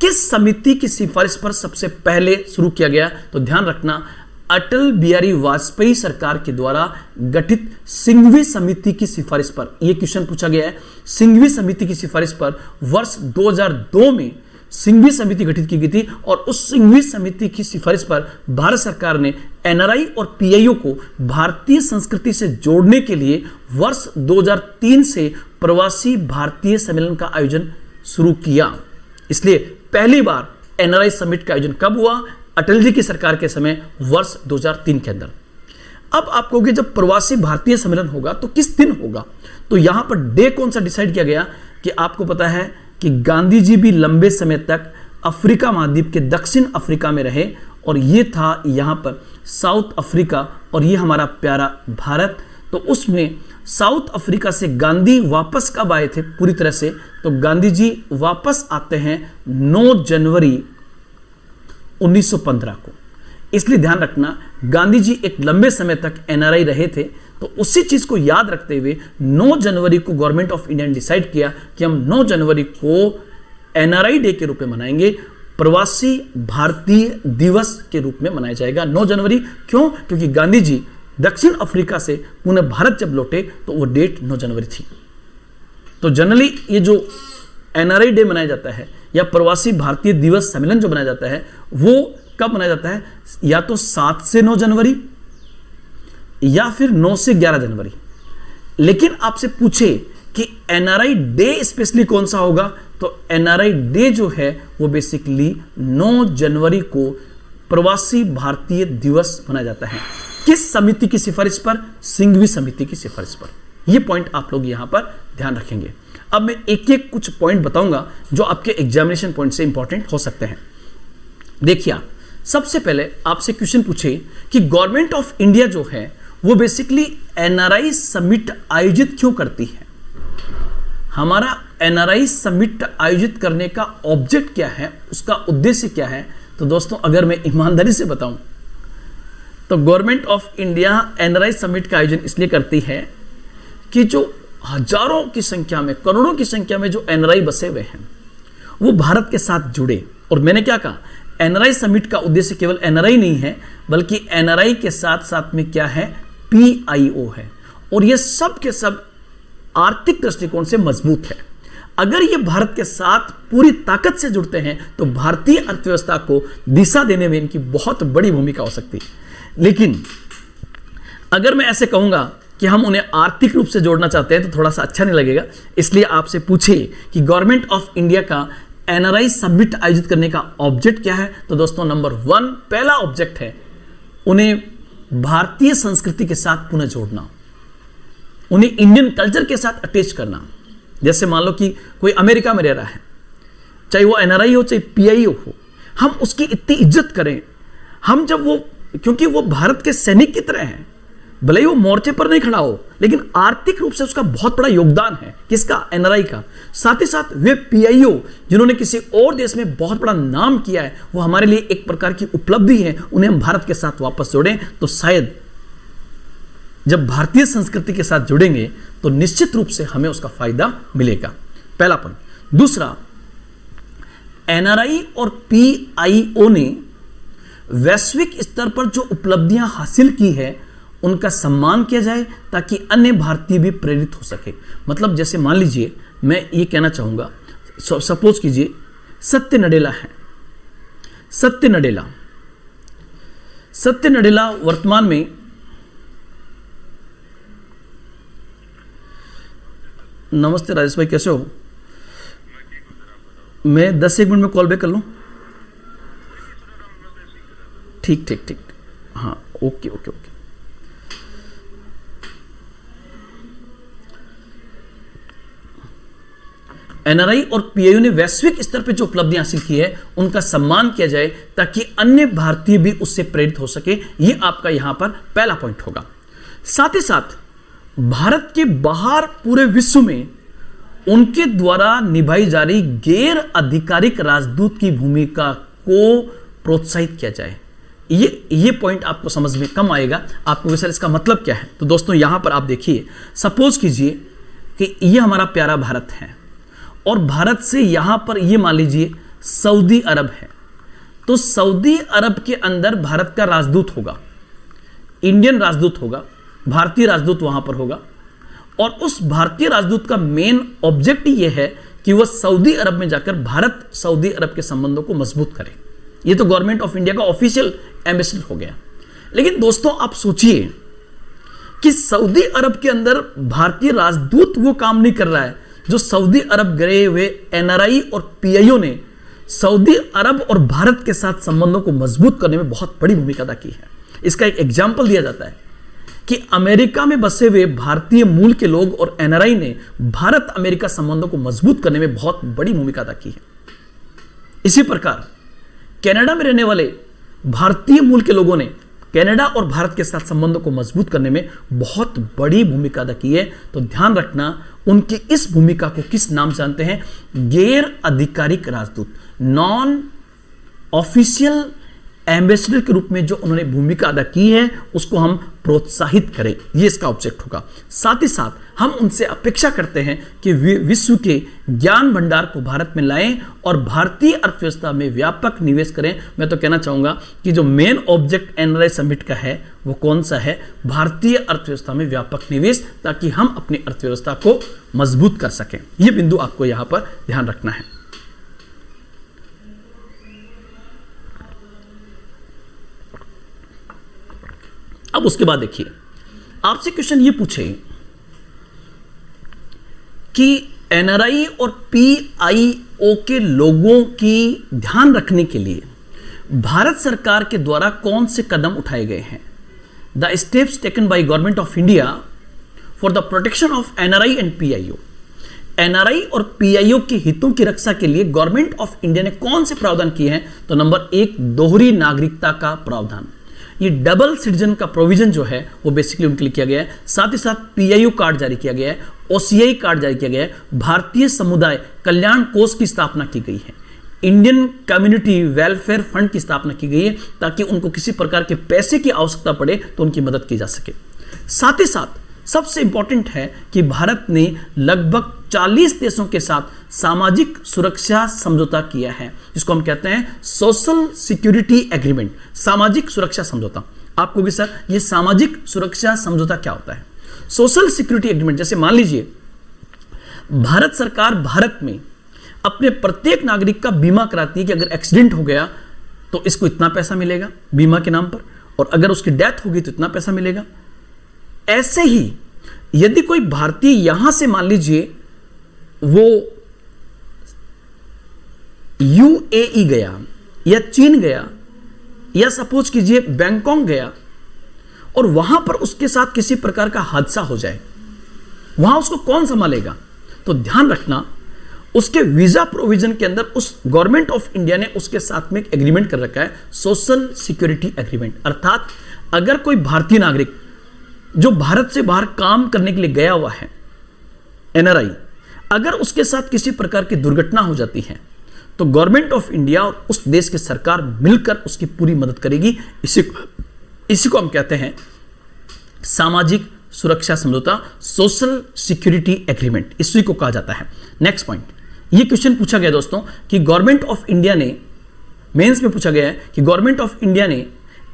किस समिति की सिफारिश पर सबसे पहले शुरू किया गया? तो ध्यान रखना, अटल बिहारी वाजपेयी सरकार के द्वारा गठित सिंघवी समिति की सिफारिश पर यह क्वेश्चन पूछा गया है। सिंघवी समिति की सिफारिश पर वर्ष 2002 में सिंघवी समिति गठित की गई थी और उस सिंघवी समिति की सिफारिश पर भारत सरकार ने एनआरआई और पीआईओ को भारतीय संस्कृति से जोड़ने के लिए वर्ष 2003 से प्रवासी भारतीय सम्मेलन का आयोजन शुरू किया। इसलिए पहली बार एनआरआई समिट का आयोजन कब हुआ? अटल जी की सरकार के समय वर्ष 2003 के अंदर। अब आप कहोगे जब प्रवासी भारतीय सम्मेलन होगा तो किस दिन होगा? तो यहां पर डे कौन सा डिसाइड किया गया कि आपको पता है कि गांधी जी भी लंबे समय तक अफ्रीका महाद्वीप के दक्षिण अफ्रीका में रहे और ये था यहां पर साउथ अफ्रीका और ये हमारा प्यारा भारत। तो उसमें साउथ अफ्रीका से गांधी वापस कब आए थे पूरी तरह से? तो गांधी जी वापस आते हैं 9 जनवरी 1915 को। इसलिए ध्यान रखना, गांधी जी एक लंबे समय तक एनआरआई रहे थे, तो उसी चीज को याद रखते हुए 9 जनवरी को गवर्नमेंट ऑफ इंडिया ने डिसाइड किया कि हम 9 जनवरी को एनआरआई डे के रूप में मनाएंगे, प्रवासी भारतीय दिवस के रूप में मनाया जाएगा 9 जनवरी। क्यों? क्योंकि गांधी जी दक्षिण अफ्रीका से पुनः भारत जब लौटे तो वो डेट 9 जनवरी थी। तो जनरली ये जो एनआरआई डे मनाया जाता है या प्रवासी भारतीय दिवस सम्मेलन जो मनाया जाता है वो कब मनाया जाता है? या तो 7 से 9 जनवरी या फिर 9 से 11 जनवरी। लेकिन आपसे पूछे कि एनआरआई डे स्पेशली कौन सा होगा, तो एनआरआई डे जो है वो बेसिकली 9 जनवरी को प्रवासी भारतीय दिवस मनाया जाता है। किस समिति की सिफारिश पर? सिंघवी समिति की सिफारिश पर। यह पॉइंट आप लोग यहां पर ध्यान रखेंगे। अब मैं एक एक कुछ पॉइंट बताऊंगा जो आपके एग्जामिनेशन पॉइंट से इंपॉर्टेंट हो सकते हैं। देखिए, सबसे पहले आपसे क्वेश्चन पूछे कि गवर्नमेंट ऑफ इंडिया जो है वो बेसिकली एनआरआई समिट आयोजित क्यों करती है? हमारा एनआरआई समिट आयोजित करने का ऑब्जेक्ट क्या है, उसका उद्देश्य क्या है? तो दोस्तों अगर मैं ईमानदारी से बताऊं तो government of India NRI summit का आयोजन इसलिए करती है कि जो हजारों की संख्या में, करोड़ों की संख्या में जो एनआरआई बसे हुए हैं वो भारत के साथ जुड़े। और मैंने क्या कहा, एनआरआई समिट का उद्देश्य केवल एनआरआई नहीं है, बल्कि एनआरआई के साथ साथ में क्या है, पीआईओ है। और ये सब के सब आर्थिक दृष्टिकोण से मजबूत है। अगर ये भारत के साथ पूरी ताकत से जुड़ते हैं तो भारतीय अर्थव्यवस्था को दिशा देने में इनकी बहुत बड़ी भूमिका हो सकती है। लेकिन अगर मैं ऐसे कहूंगा कि हम उन्हें आर्थिक रूप से जोड़ना चाहते हैं तो थोड़ा सा अच्छा नहीं लगेगा। इसलिए आपसे पूछिए कि गवर्नमेंट ऑफ इंडिया का एनआरआई समिट आयोजित करने का ऑब्जेक्ट क्या है? तो दोस्तों नंबर 1 पहला ऑब्जेक्ट है उन्हें भारतीय संस्कृति के साथ पुनः जोड़ना, उन्हें इंडियन कल्चर के साथ अटैच करना। जैसे मान लो कि कोई अमेरिका में रह रहा है, चाहे वो एनआरआई हो चाहे पीआईओ हो, हम उसकी इतनी इज्जत करें। हम जब वो, क्योंकि वो भारत के सैनिक की तरह हैं, भले ही वो मोर्चे पर नहीं खड़ा हो, लेकिन आर्थिक रूप से उसका बहुत बड़ा योगदान है। किसका? एनआरआई का। साथ ही साथ वे पीआईओ जिन्होंने किसी और देश में बहुत बड़ा नाम किया है, वो हमारे लिए एक प्रकार की उपलब्धि है। उन्हें हम भारत के साथ वापस जोड़ें तो शायद जब भारतीय संस्कृति के साथ जुड़ेंगे तो निश्चित रूप से हमें उसका फायदा मिलेगा। पहला पॉइंट। दूसरा, एनआरआई और पीआईओ ने वैश्विक स्तर पर जो उपलब्धियां हासिल की है उनका सम्मान किया जाए ताकि अन्य भारतीय भी प्रेरित हो सके। मतलब जैसे मान लीजिए, मैं ये कहना चाहूंगा, सपोज कीजिए सत्य नडेला है। सत्य नडेला वर्तमान में नमस्ते राजेश भाई, कैसे हो? मैं 10 एक मिनट में कॉल बैक कर लूं? ठीक, हाँ, ओके। एनआरआई और पीआईओ ने वैश्विक स्तर पर जो उपलब्धियां हासिल की है उनका सम्मान किया जाए ताकि अन्य भारतीय भी उससे प्रेरित हो सके। यह आपका यहां पर पहला पॉइंट होगा। साथ ही साथ भारत के बाहर पूरे विश्व में उनके द्वारा निभाई जा रही गैर आधिकारिक राजदूत की भूमिका को प्रोत्साहित किया जाए। ये पॉइंट आपको समझ में कम आएगा। आपको सर इसका मतलब क्या है? तो दोस्तों यहां पर आप देखिए, सपोज कीजिए कि ये हमारा प्यारा भारत है और भारत से यहां पर ये मान लीजिए सऊदी अरब है। तो सऊदी अरब के अंदर भारत का राजदूत होगा, इंडियन राजदूत होगा, भारतीय राजदूत वहां पर होगा। और उस भारतीय राजदूत का मेन ऑब्जेक्ट यह है कि वह सऊदी अरब में जाकर भारत सऊदी अरब के संबंधों को मजबूत करे। यह तो गवर्नमेंट ऑफ इंडिया का ऑफिशियल एम्बेसडर हो गया। लेकिन दोस्तों आप सोचिए कि सऊदी अरब के अंदर भारतीय राजदूत वो काम नहीं कर रहा है जो सऊदी अरब गए हुए एनआरआई और पीआईओ ने सऊदी अरब और भारत के साथ संबंधों को मजबूत करने में बहुत बड़ी भूमिका अदा की है। इसका एक एग्जाम्पल दिया जाता है कि अमेरिका में बसे हुए भारतीय मूल के लोग और एनआरआई ने भारत अमेरिका संबंधों को मजबूत करने में बहुत बड़ी भूमिका अदा की है। इसी प्रकार कनाडा में रहने वाले भारतीय मूल के लोगों ने कनाडा और भारत के साथ संबंधों को मजबूत करने में बहुत बड़ी भूमिका अदा की है। तो ध्यान रखना, उनकी इस भूमिका को किस नाम से जानते हैं? गैर आधिकारिक राजदूत, नॉन ऑफिशियल एम्बेसडर के रूप में जो उन्होंने भूमिका अदा की है उसको हम प्रोत्साहित करें, ये इसका ऑब्जेक्ट होगा। साथ ही साथ हम उनसे अपेक्षा करते हैं कि वे विश्व के ज्ञान भंडार को भारत में लाएं और भारतीय अर्थव्यवस्था में व्यापक निवेश करें। मैं तो कहना चाहूंगा कि जो मेन ऑब्जेक्ट एनआरआई समिट का है वो कौन सा है? भारतीय अर्थव्यवस्था में व्यापक निवेश, ताकि हम अपनी अर्थव्यवस्था को मजबूत कर सकें। यह बिंदु आपको यहां पर ध्यान रखना है। अब उसके बाद देखिए, आपसे क्वेश्चन ये पूछे कि एनआरआई और पीआईओ के लोगों की ध्यान रखने के लिए भारत सरकार के द्वारा कौन से कदम उठाए गए हैं? The steps taken by government of India for the protection of NRI and PIO. NRI और पीआईओ के हितों की रक्षा के लिए गवर्नमेंट ऑफ इंडिया ने कौन से प्रावधान किए हैं? तो नंबर 1, दोहरी नागरिकता का प्रावधान। ये डबल सिटीजन का प्रोविजन जो है वो बेसिकली उनके लिए किया गया है। साथ ही साथ पीआईओ कार्ड जारी किया गया है, ओसीआई कार्ड जारी किया गया है, भारतीय समुदाय कल्याण कोष की स्थापना की गई है, इंडियन कम्युनिटी वेलफेयर फंड की स्थापना की गई है ताकि उनको किसी प्रकार के पैसे की आवश्यकता पड़े तो उनकी मदद की जा सके। साथ ही साथ सबसे इंपॉर्टेंट है कि भारत ने लगभग 40 देशों के साथ सामाजिक सुरक्षा समझौता किया है, जिसको हम कहते हैं सोशल सिक्योरिटी एग्रीमेंट, सामाजिक सुरक्षा समझौता। आपको भी सर ये सामाजिक सुरक्षा समझौता क्या होता है? सोशल सिक्योरिटी एग्रीमेंट, जैसे मान लीजिए भारत सरकार भारत में अपने प्रत्येक नागरिक का बीमा कराती है कि अगर एक्सीडेंट हो गया तो इसको इतना पैसा मिलेगा बीमा के नाम पर, और अगर उसकी डेथ होगी तो इतना पैसा मिलेगा। ऐसे ही यदि कोई भारतीय यहां से मान लीजिए वो यूएई गया या चीन गया या सपोज कीजिए बैंकॉक गया और वहां पर उसके साथ किसी प्रकार का हादसा हो जाए, वहां उसको कौन संभालेगा? तो ध्यान रखना उसके वीजा प्रोविजन के अंदर उस गवर्नमेंट ऑफ इंडिया ने उसके साथ में एक एग्रीमेंट कर रखा है, सोशल सिक्योरिटी एग्रीमेंट। अर्थात अगर कोई भारतीय नागरिक जो भारत से बाहर काम करने के लिए गया हुआ है, एनआरआई, अगर उसके साथ किसी प्रकार की दुर्घटना हो जाती है तो गवर्नमेंट ऑफ इंडिया और उस देश की सरकार मिलकर उसकी पूरी मदद करेगी। इसी को हम कहते हैं सामाजिक सुरक्षा समझौता, सोशल सिक्योरिटी एग्रीमेंट, इसी को कहा जाता है। नेक्स्ट पॉइंट, ये क्वेश्चन पूछा गया दोस्तों कि गवर्नमेंट ऑफ इंडिया ने, मेंस में पूछा गया है कि गवर्नमेंट ऑफ इंडिया ने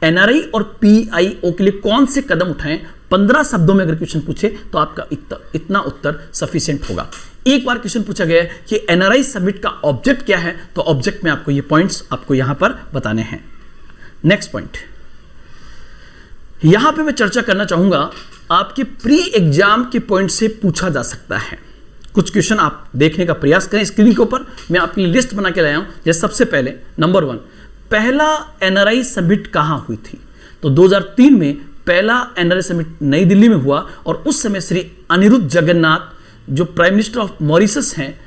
एनआरआई और पीआईओ के लिए कौन से कदम उठाएं। 15 शब्दों में अगर क्वेश्चन पूछे तो आपका इतना उत्तर सफिशिएंट होगा। एक बार क्वेश्चन पूछा गया है कि एनआरआई समिट का ऑब्जेक्ट क्या है, तो ऑब्जेक्ट में आपको ये पॉइंट्स आपको यहां पर बताने हैं। नेक्स्ट पॉइंट, यहां पे मैं चर्चा करना चाहूंगा, आपके प्री एग्जाम के पॉइंट से पूछा जा सकता है। कुछ क्वेश्चन आप देखने का प्रयास करें स्क्रीन के ऊपर, मैं आपके लिए लिस्ट बना के लाया हूं। जैसे सबसे पहले नंबर 1, पहला एनआरआई समिट कहां हुई थी? तो 2003 में पहला एनआरआई समिट नई दिल्ली में हुआ और उस समय श्री अनिरुद्ध जगन्नाथ जो प्राइम मिनिस्टर ऑफ मॉरिशस हैं,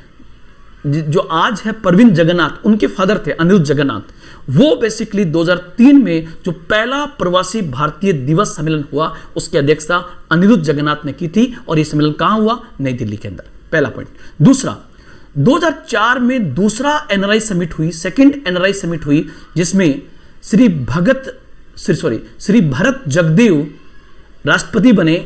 जो आज है प्रविंद जगन्नाथ, उनके फादर थे अनिरुद्ध जगन्नाथ, वो बेसिकली 2003 में जो पहला प्रवासी भारतीय दिवस सम्मेलन हुआ उसकी अध्यक्षता अनिरुद्ध जगन्नाथ ने की थी और ये सम्मेलन कहां हुआ? नई दिल्ली के अंदर। पहला पॉइंट। दूसरा, 2004 में दूसरा एनआरआई समिट हुई, सेकंड एनआरआई समिट हुई, जिसमें श्री भरत जगदेव राष्ट्रपति बने,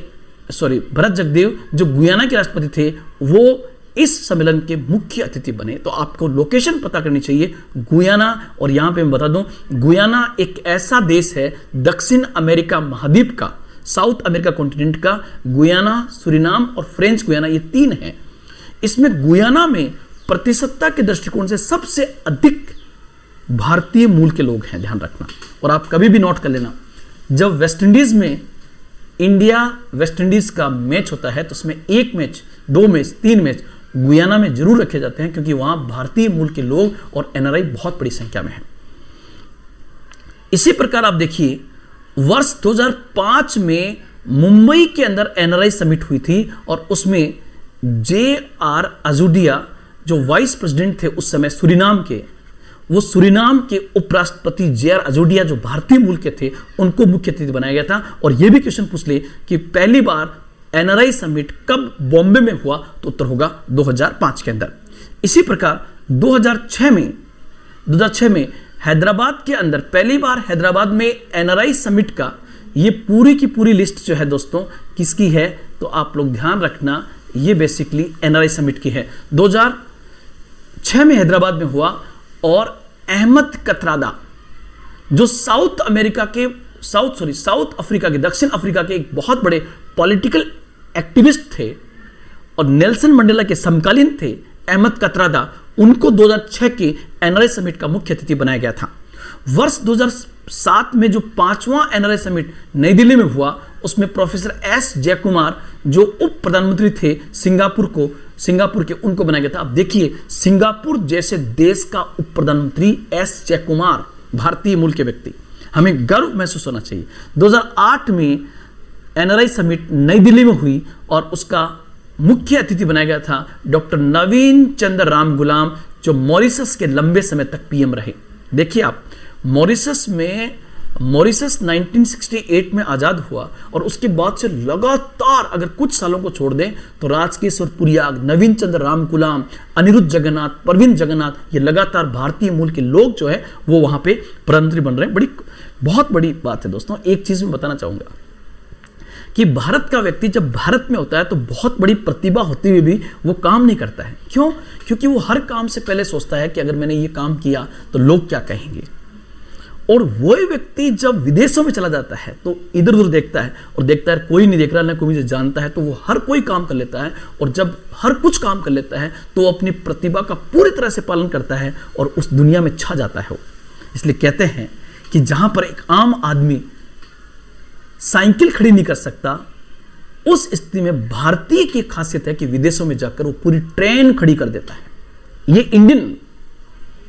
भरत जगदेव जो गुयाना के राष्ट्रपति थे, वो इस सम्मेलन के मुख्य अतिथि बने। तो आपको लोकेशन पता करनी चाहिए, गुयाना। और यहां पे मैं बता दूं, गुयाना एक ऐसा देश है दक्षिण अमेरिका महाद्वीप का, साउथ अमेरिका कॉन्टिनेंट का। गुयाना, सूरीनाम और फ्रेंच गुयाना, ये 3 हैं। इसमें गुयाना में प्रतिशतता के दृष्टिकोण से सबसे अधिक भारतीय मूल के लोग हैं, ध्यान रखना। और आप कभी भी नोट कर लेना, जब वेस्ट इंडीज में इंडिया वेस्ट इंडीज का मैच होता है तो उसमें 1 मैच, 2 मैच, 3 मैच गुयाना में जरूर रखे जाते हैं, क्योंकि वहां भारतीय मूल के लोग और एनआरआई बहुत बड़ी संख्या में है। इसी प्रकार आप देखिए, वर्ष 2005 में मुंबई के अंदर एनआरआई समिट हुई थी और उसमें जे.आर. अजूडिया जो वाइस प्रेसिडेंट थे उस समय सूरीनाम के, वो सूरीनाम के उपराष्ट्रपति जे.आर. अजूडिया जो भारतीय मूल के थे, उनको मुख्य अतिथि बनाया गया था। और यह भी क्वेश्चन पूछ ले कि पहली बार एनआरआई समिट कब बॉम्बे में हुआ, तो उत्तर होगा 2005 के अंदर। इसी प्रकार 2006 में हैदराबाद के अंदर पहली बार हैदराबाद में एनआरआई समिट का ये पूरी की पूरी लिस्ट जो है दोस्तों किसकी है, तो आप लोग ध्यान रखना, ये बेसिकली एनआरआई समिट की है। 2006 में हैदराबाद में हुआ और अहमद कतरादा जो साउथ अफ्रीका के, दक्षिण अफ्रीका के एक बहुत बड़े पॉलिटिकल एक्टिविस्ट थे और नेल्सन मंडेला के समकालीन थे, अहमद कतरादा, उनको 2006 के एनआरआई समिट का मुख्य अतिथि बनाया गया था। वर्ष 2007 में जो 5वां एनआरआई समिट नई दिल्ली में हुआ, उसमें प्रोफेसर एस जयकुमार जो उप प्रधानमंत्री थे सिंगापुर के, उनको बनाया गया था। अब देखिए, सिंगापुर जैसे देश का उप प्रधानमंत्री एस जयकुमार, भारतीय मूल के व्यक्ति, हमें गर्व महसूस होना चाहिए। 2008 में एनआरआई समिट नई दिल्ली में हुई और उसका मुख्य अतिथि बनाया गया था डॉक्टर नवीन चंद्र राम गुलाम, जो मॉरिशस के लंबे समय तक पीएम रहे। देखिए आप, मॉरिशस में मॉरिशस 1968 में आज़ाद हुआ और उसके बाद से लगातार अगर कुछ सालों को छोड़ दें तो राजकेश्वर पुरियाग, नवीन चंद्र रामकुलाम, अनिरुद्ध जगन्नाथ, प्रवीण जगन्नाथ, ये लगातार भारतीय मूल के लोग जो है वो वहाँ पे प्रधानमंत्री बन रहे हैं। बहुत बड़ी बात है दोस्तों। एक चीज़ मैं बताना चाहूँगा कि भारत का व्यक्ति जब भारत में होता है तो बहुत बड़ी प्रतिभा होते हुए भी वो काम नहीं करता है। क्यों? क्योंकि वो हर काम से पहले सोचता है कि अगर मैंने ये काम किया तो लोग क्या कहेंगे। और वही व्यक्ति जब विदेशों में चला जाता है तो इधर उधर देखता है और देखता है कोई नहीं देख रहा, ना कोई मुझे जानता है, तो वो हर कोई काम कर लेता है। और जब हर कुछ काम कर लेता है तो अपनी प्रतिभा का पूरी तरह से पालन करता है और उस दुनिया में छा जाता है वो। इसलिए कहते हैं कि जहां पर एक आम आदमी साइकिल खड़ी नहीं कर सकता, उस स्थिति में भारतीय की खासियत है कि विदेशों में जाकर वो पूरी ट्रेन खड़ी कर देता है। ये इंडियन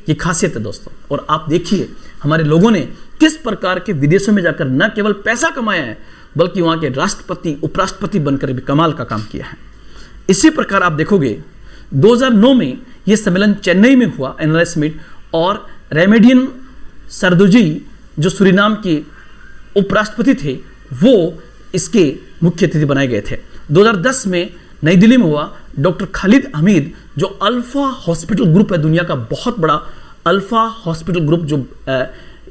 की खासियत है दोस्तों। और आप देखिए हमारे लोगों ने किस प्रकार के विदेशों में जाकर न केवल पैसा कमाया है बल्कि वहां के राष्ट्रपति, उपराष्ट्रपति बनकर भी कमाल का काम किया है। इसी प्रकार आप देखोगे 2009 में यह सम्मेलन चेन्नई में हुआ, एनआरआई समिट, और रेमेडियन सरदोजी जो सूरीनाम के उपराष्ट्रपति थे वो इसके मुख्य अतिथि बनाए गए थे। 2010 में नई दिल्ली में हुआ। डॉक्टर खालिद हमीद जो अल्फा हॉस्पिटल ग्रुप है, दुनिया का बहुत बड़ा अल्फा हॉस्पिटल ग्रुप जो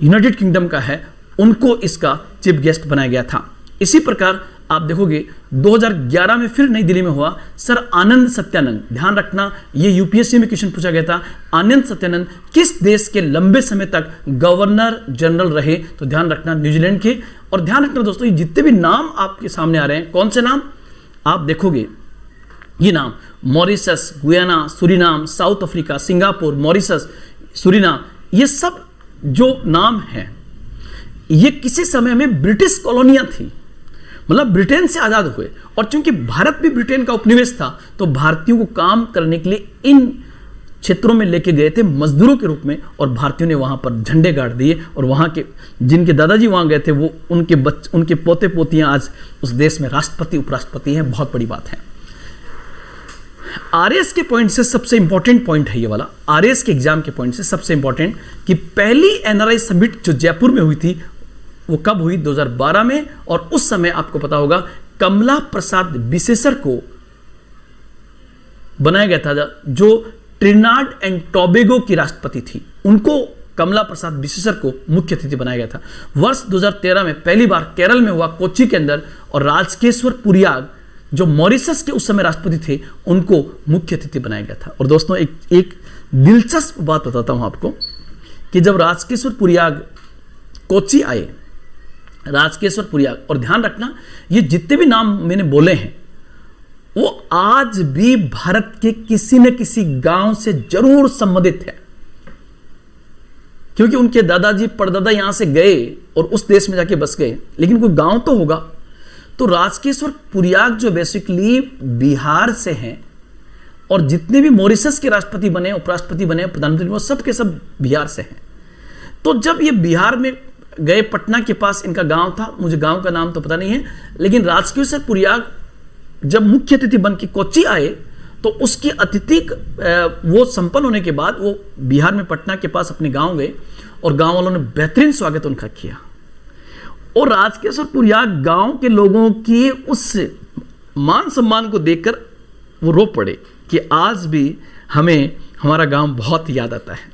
यूनाइटेड किंगडम का है, उनको इसका चीफ गेस्ट बनाया गया था। इसी प्रकार आप देखोगे 2011 में फिर नई दिल्ली में हुआ सर आनंद सत्यानंद। ध्यान रखना ये यूपीएससी में क्वेश्चन पूछा गया था, आनंद सत्यानंद किस देश के लंबे समय तक गवर्नर जनरल रहे? तो ध्यान रखना न्यूजीलैंड के। और ध्यान रखना दोस्तों, ये जितने भी नाम आपके सामने आ रहे हैं, कौन से नाम आप देखोगे, ये नाम Mauritius, Guyana, Suriname, south Africa, Singapore, Mauritius, Suriname, ये सब जो नाम हैं ये किसी समय में ब्रिटिश कॉलोनियां थी, मतलब ब्रिटेन से आजाद हुए। और चूंकि भारत भी ब्रिटेन का उपनिवेश था तो भारतीयों को काम करने के लिए इन क्षेत्रों में लेके गए थे मजदूरों के रूप में, और भारतीयों ने वहां पर झंडे गाड़ दिए। और वहां के जिनके दादाजी वहां गए थे वो उनके पोते पोतियां आज उस देश में राष्ट्रपति, उपराष्ट्रपति हैं। बहुत बड़ी बात है। आरएस के पॉइंट से सबसे इंपॉर्टेंट पॉइंट है ये वाला, आरएस के एग्जाम के पॉइंट से सबसे इंपॉर्टेंट कि पहली एनआरआई समिट जो जयपुर में हुई थी वो कब हुई? 2012 में। और उस समय आपको पता होगा कमला प्रसाद बिसेसर को बनाया गया था, जो ट्रिनिडाद एंड टोबैगो की राष्ट्रपति थी, उनको कमला प्रसाद बिसेसर को मुख्य अतिथि बनाया गया था। वर्ष 2013 में पहली बार केरल में हुआ, कोच्चि के अंदर, और राजकेश्वर पुरियाग जो मॉरिशस के उस समय राष्ट्रपति थे उनको मुख्य अतिथि बनाया गया था। और दोस्तों एक दिलचस्प बात बताता हूं आपको कि जब राजकेश्वर पुरियाग कोच्चि आए, राजकेश्वर पुरियाग, और ध्यान रखना ये जितने भी नाम मैंने बोले हैं वो आज भी भारत के किसी न किसी गांव से जरूर संबंधित है, क्योंकि उनके दादाजी परदादा यहां से गए और उस देश में जाके बस गए, लेकिन कोई गांव तो होगा। तो राजकेश्वर पुरियाग जो बेसिकली बिहार से हैं, और जितने भी मॉरिशस के राष्ट्रपति बने, उपराष्ट्रपति बने, प्रधानमंत्री, वो सब के सब बिहार से हैं। तो जब ये बिहार में गए, पटना के पास इनका गांव था, मुझे गांव का नाम तो पता नहीं है, लेकिन राजकेश्वर पुरियाग जब मुख्य अतिथि बन के कोच्चि आए तो उसकी अतिथि वो संपन्न होने के बाद वो बिहार में पटना के पास अपने गांव गए और गांव वालों ने बेहतरीन स्वागत उनका किया। और राजकेश्वर पुरियाग गांव के लोगों की उस मान सम्मान को देखकर वो रो पड़े कि आज भी हमें हमारा गांव बहुत याद आता है।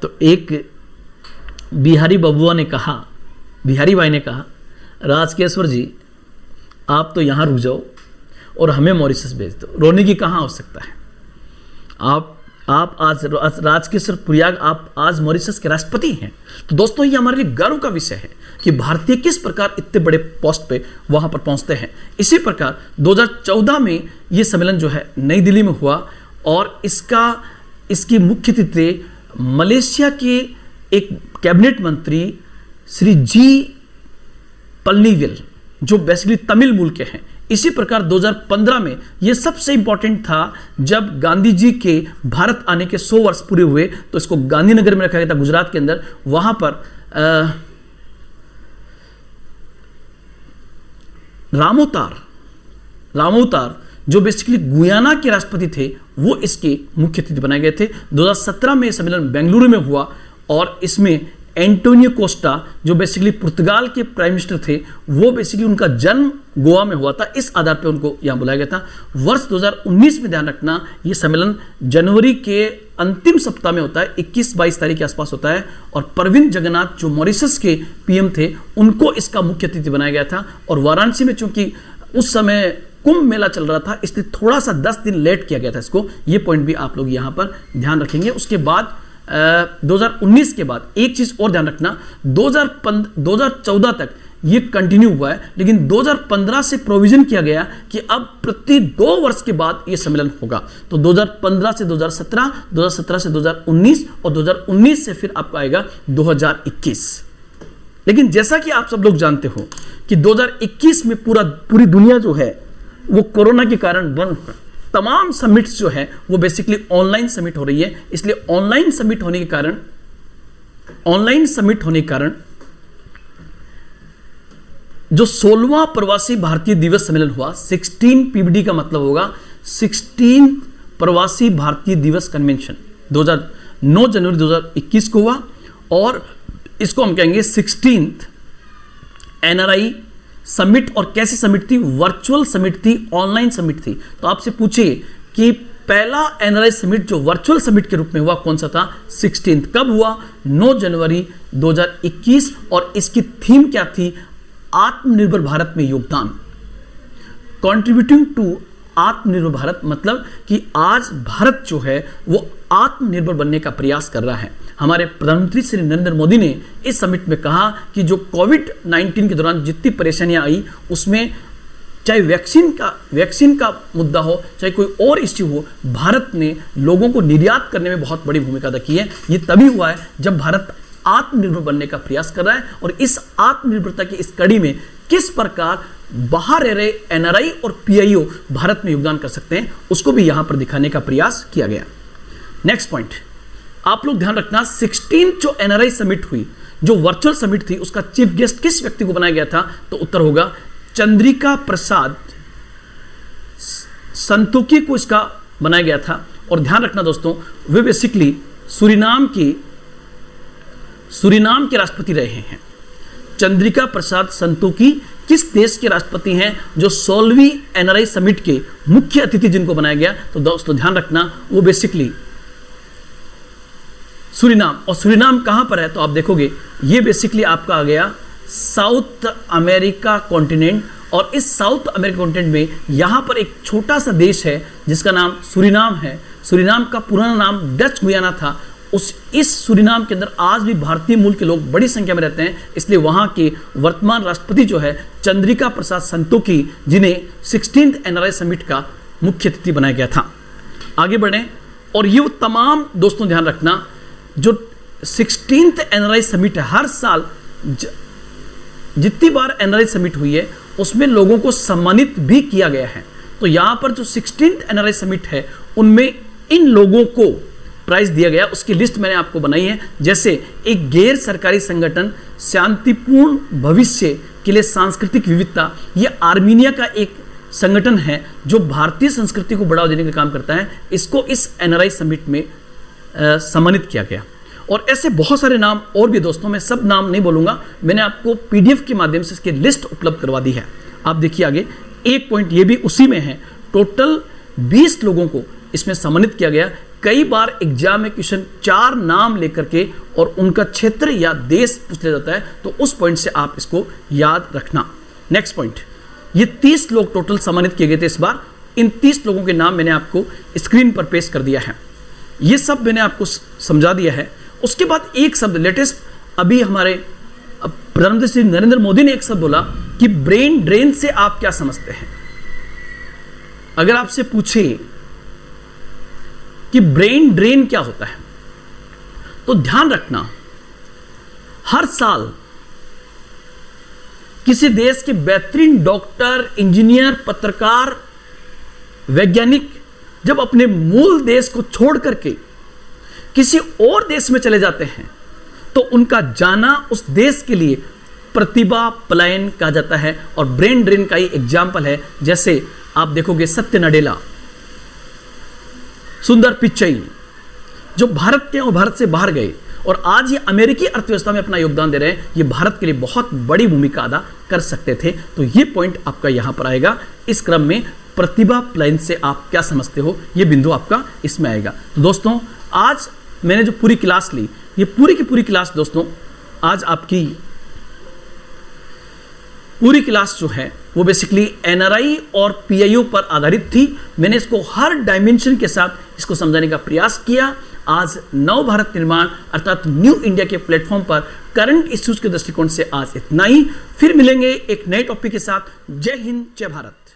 तो एक बिहारी बबुआ ने कहा, बिहारी भाई ने कहा, राजकेश्वर जी आप तो यहाँ रुक जाओ और हमें मॉरिशस भेज दो, रोने की कहाँ आवश्यकता है। आप आज राजकेश्वर पुरियाग आप आज मॉरिशस के राष्ट्रपति हैं। तो दोस्तों ये हमारे लिए गर्व का विषय है कि भारतीय किस प्रकार इतने बड़े पोस्ट पे वहां पर पहुंचते हैं। इसी प्रकार 2014 में ये सम्मेलन जो है नई दिल्ली में हुआ, और इसकी मुख्य अतिथि मलेशिया के एक कैबिनेट मंत्री श्री जी पलनीवेल जो बेसिकली तमिल मूल के हैं। इसी प्रकार 2015 में यह सबसे इंपॉर्टेंट था जब गांधी जी के भारत आने के 100 वर्ष पूरे हुए, तो इसको गांधीनगर में रखा गया था, गुजरात के अंदर। वहां पर रामोतार जो बेसिकली गुयाना के राष्ट्रपति थे वो इसके मुख्य अतिथि बनाए गए थे। 2017 में सम्मेलन बेंगलुरु में हुआ और इसमें एंटोनियो कोस्टा, जो बेसिकली पुर्तगाल के प्राइम मिनिस्टर थे, वो बेसिकली उनका जन्म गोवा में हुआ था, इस आधार पे उनको यहाँ बुलाया गया था। वर्ष 2019 में ध्यान रखना, ये सम्मेलन जनवरी के अंतिम सप्ताह में होता है, 21-22 तारीख के आसपास होता है। और प्रविंद जगन्नाथ जो मॉरिशस के पीएम थे, उनको इसका मुख्य अतिथि बनाया गया था। और वाराणसी में चूंकि उस समय कुंभ मेला चल रहा था, इसलिए थोड़ा सा 10 दिन लेट किया गया था इसको। ये पॉइंट भी आप लोग यहाँ पर ध्यान रखेंगे। उसके बाद 2019 के बाद एक चीज और ध्यान रखना, 2014 तक ये कंटिन्यू हुआ है, लेकिन 2015 से प्रोविजन किया गया कि अब प्रति 2 वर्ष के बाद ये सम्मेलन होगा। तो 2015 से 2017, 2017 से 2019 और 2019 से फिर आपका आएगा 2021। लेकिन जैसा कि आप सब लोग जानते हो कि 2021 में पूरी दुनिया जो है वो कोरोना के कारण बंद, तमाम समिट्स जो है वो बेसिकली ऑनलाइन समिट हो रही है। इसलिए ऑनलाइन समिट होने के कारण जो 16वां प्रवासी भारतीय दिवस सम्मेलन हुआ, 16 पीबीडी का मतलब होगा 16 प्रवासी भारतीय दिवस कन्वेंशन, 9 जनवरी 2021 को हुआ। और इसको हम कहेंगे 16th एनआरआई समिट। और कैसी समिट थी? वर्चुअल समिट थी, ऑनलाइन समिट थी। तो आपसे पूछिए कि पहला एनआरआई समिट जो वर्चुअल समिट के रूप में हुआ कौन सा था? 16th। कब हुआ? 9 जनवरी 2021। और इसकी थीम क्या थी? आत्मनिर्भर भारत में योगदान, कंट्रीब्यूटिंग टू आत्मनिर्भर भारत। मतलब कि आज भारत जो है वो आत्मनिर्भर बनने का प्रयास कर रहा है। हमारे प्रधानमंत्री श्री नरेंद्र मोदी ने इस समिट में कहा कि जो कोविड-19 के दौरान जितनी परेशानियां आई, उसमें चाहे वैक्सीन का मुद्दा हो, चाहे कोई और इश्यू हो, भारत ने लोगों को निर्यात करने में बहुत बड़ी भूमिका अदा की है। ये तभी हुआ है जब भारत आत्मनिर्भर बनने का प्रयास कर रहा है। और इस आत्मनिर्भरता की इस कड़ी में किस प्रकार बाहर रह रहे एनआरआई और पीआईओ भारत में योगदान कर सकते हैं, उसको भी यहां पर दिखाने का प्रयास किया गया। नेक्स्ट पॉइंट, आप लोग ध्यान रखना, 16 जो एनआरआई समिट हुई, जो वर्चुअल समिट थी, उसका चीफ गेस्ट किस व्यक्ति को बनाया गया था? तो उत्तर होगा चंद्रिका प्रसाद संतोखी को इसका बनाया गया था। और ध्यान रखना दोस्तों, वे बेसिकली सूरीनाम के राष्ट्रपति रहे हैं। चंद्रिका प्रसाद संतोखी किस देश के राष्ट्रपति हैं? जो 16वीं एनआरआई समिट के मुख्य अतिथि जिनको बनाया गया, तो दोस्तों ध्यान रखना, वो बेसिकली सूरीनाम। और सूरीनाम कहां पर है? तो आप देखोगे ये बेसिकली आपका आ गया साउथ अमेरिका कॉन्टिनेंट। और इस साउथ अमेरिका कॉन्टिनेंट में यहां पर एक छोटा सा देश है जिसका नाम सूरीनाम है। सूरीनाम का पुराना नाम डच गुयाना था। इस सूरीनाम के अंदर आज भी भारतीय मूल के लोग बड़ी संख्या में रहते हैं। इसलिए वहां के वर्तमान राष्ट्रपति जो है चंद्रिका प्रसाद संतोखी, जिन्हें 16th एनआरआई समिट का मुख्य अतिथि बनाया गया था। आगे बढ़ें, और ये तमाम दोस्तों ध्यान रखना, जो 16th एनआरआई समिट है, हर साल जितनी बार एनआरआई समिट हुई है उसमें लोगों को सम्मानित भी किया गया है। तो यहां पर जो 16th एनआरआई समिट है उनमें इन लोगों को प्राइज दिया गया, उसकी लिस्ट मैंने आपको बनाई है। जैसे एक गैर सरकारी संगठन शांतिपूर्ण भविष्य के लिए सांस्कृतिक विविधता, ये आर्मीनिया का एक संगठन है जो भारतीय संस्कृति को बढ़ावा देने का काम करता है। इसको इस एनआरआई समिट में सम्मानित किया गया। और ऐसे बहुत सारे नाम और भी दोस्तों, मैं सब नाम नहीं बोलूंगा, मैंने आपको पीडीएफ के माध्यम से इसकी लिस्ट उपलब्ध करवा दी है। आप देखिए आगे, एक पॉइंट ये भी उसी में है। टोटल 20 लोगों को इसमें सम्मानित किया गया। कई बार एग्जाम में क्वेश्चन 4 नाम लेकर के और उनका क्षेत्र या देश पूछ लिया जाता है, तो उस पॉइंट से आप इसको याद रखना। नेक्स्ट पॉइंट, ये 30 लोग टोटल सम्मानित किए गए थे इस बार। इन 30 लोगों के नाम मैंने आपको स्क्रीन पर पेश कर दिया है। ये सब मैंने आपको समझा दिया है। उसके बाद एक शब्द लेटेस्ट, अभी हमारे प्रधानमंत्री श्री नरेंद्र मोदी ने एक शब्द बोला कि ब्रेन ड्रेन से आप क्या समझते हैं। अगर आपसे पूछे कि ब्रेन ड्रेन क्या होता है, तो ध्यान रखना, हर साल किसी देश के बेहतरीन डॉक्टर, इंजीनियर, पत्रकार, वैज्ञानिक जब अपने मूल देश को छोड़ करके किसी और देश में चले जाते हैं, तो उनका जाना उस देश के लिए प्रतिभा पलायन कहा जाता है। और ब्रेन ड्रेन का ही एग्जाम्पल है। जैसे आप देखोगे सत्य नडेला, सुंदर पिच्चई, जो भारत के और भारत से बाहर गए और आज ये अमेरिकी अर्थव्यवस्था में अपना योगदान दे रहे हैं, ये भारत के लिए बहुत बड़ी भूमिका अदा कर सकते थे। तो ये पॉइंट आपका यहां पर आएगा। इस क्रम में प्रतिभा प्लान से आप क्या समझते हो, ये बिंदु आपका इसमें आएगा। तो दोस्तों, आज मैंने जो पूरी क्लास ली, ये पूरी की पूरी क्लास दोस्तों, आज आपकी पूरी क्लास जो है वो बेसिकली एनआरआई और पीआईओ पर आधारित थी। मैंने इसको हर डायमेंशन के साथ इसको समझाने का प्रयास किया। आज नव भारत निर्माण अर्थात न्यू इंडिया के प्लेटफॉर्म पर करंट इश्यूज के दृष्टिकोण से आज इतना ही। फिर मिलेंगे एक नए टॉपिक के साथ। जय हिंद, जय भारत।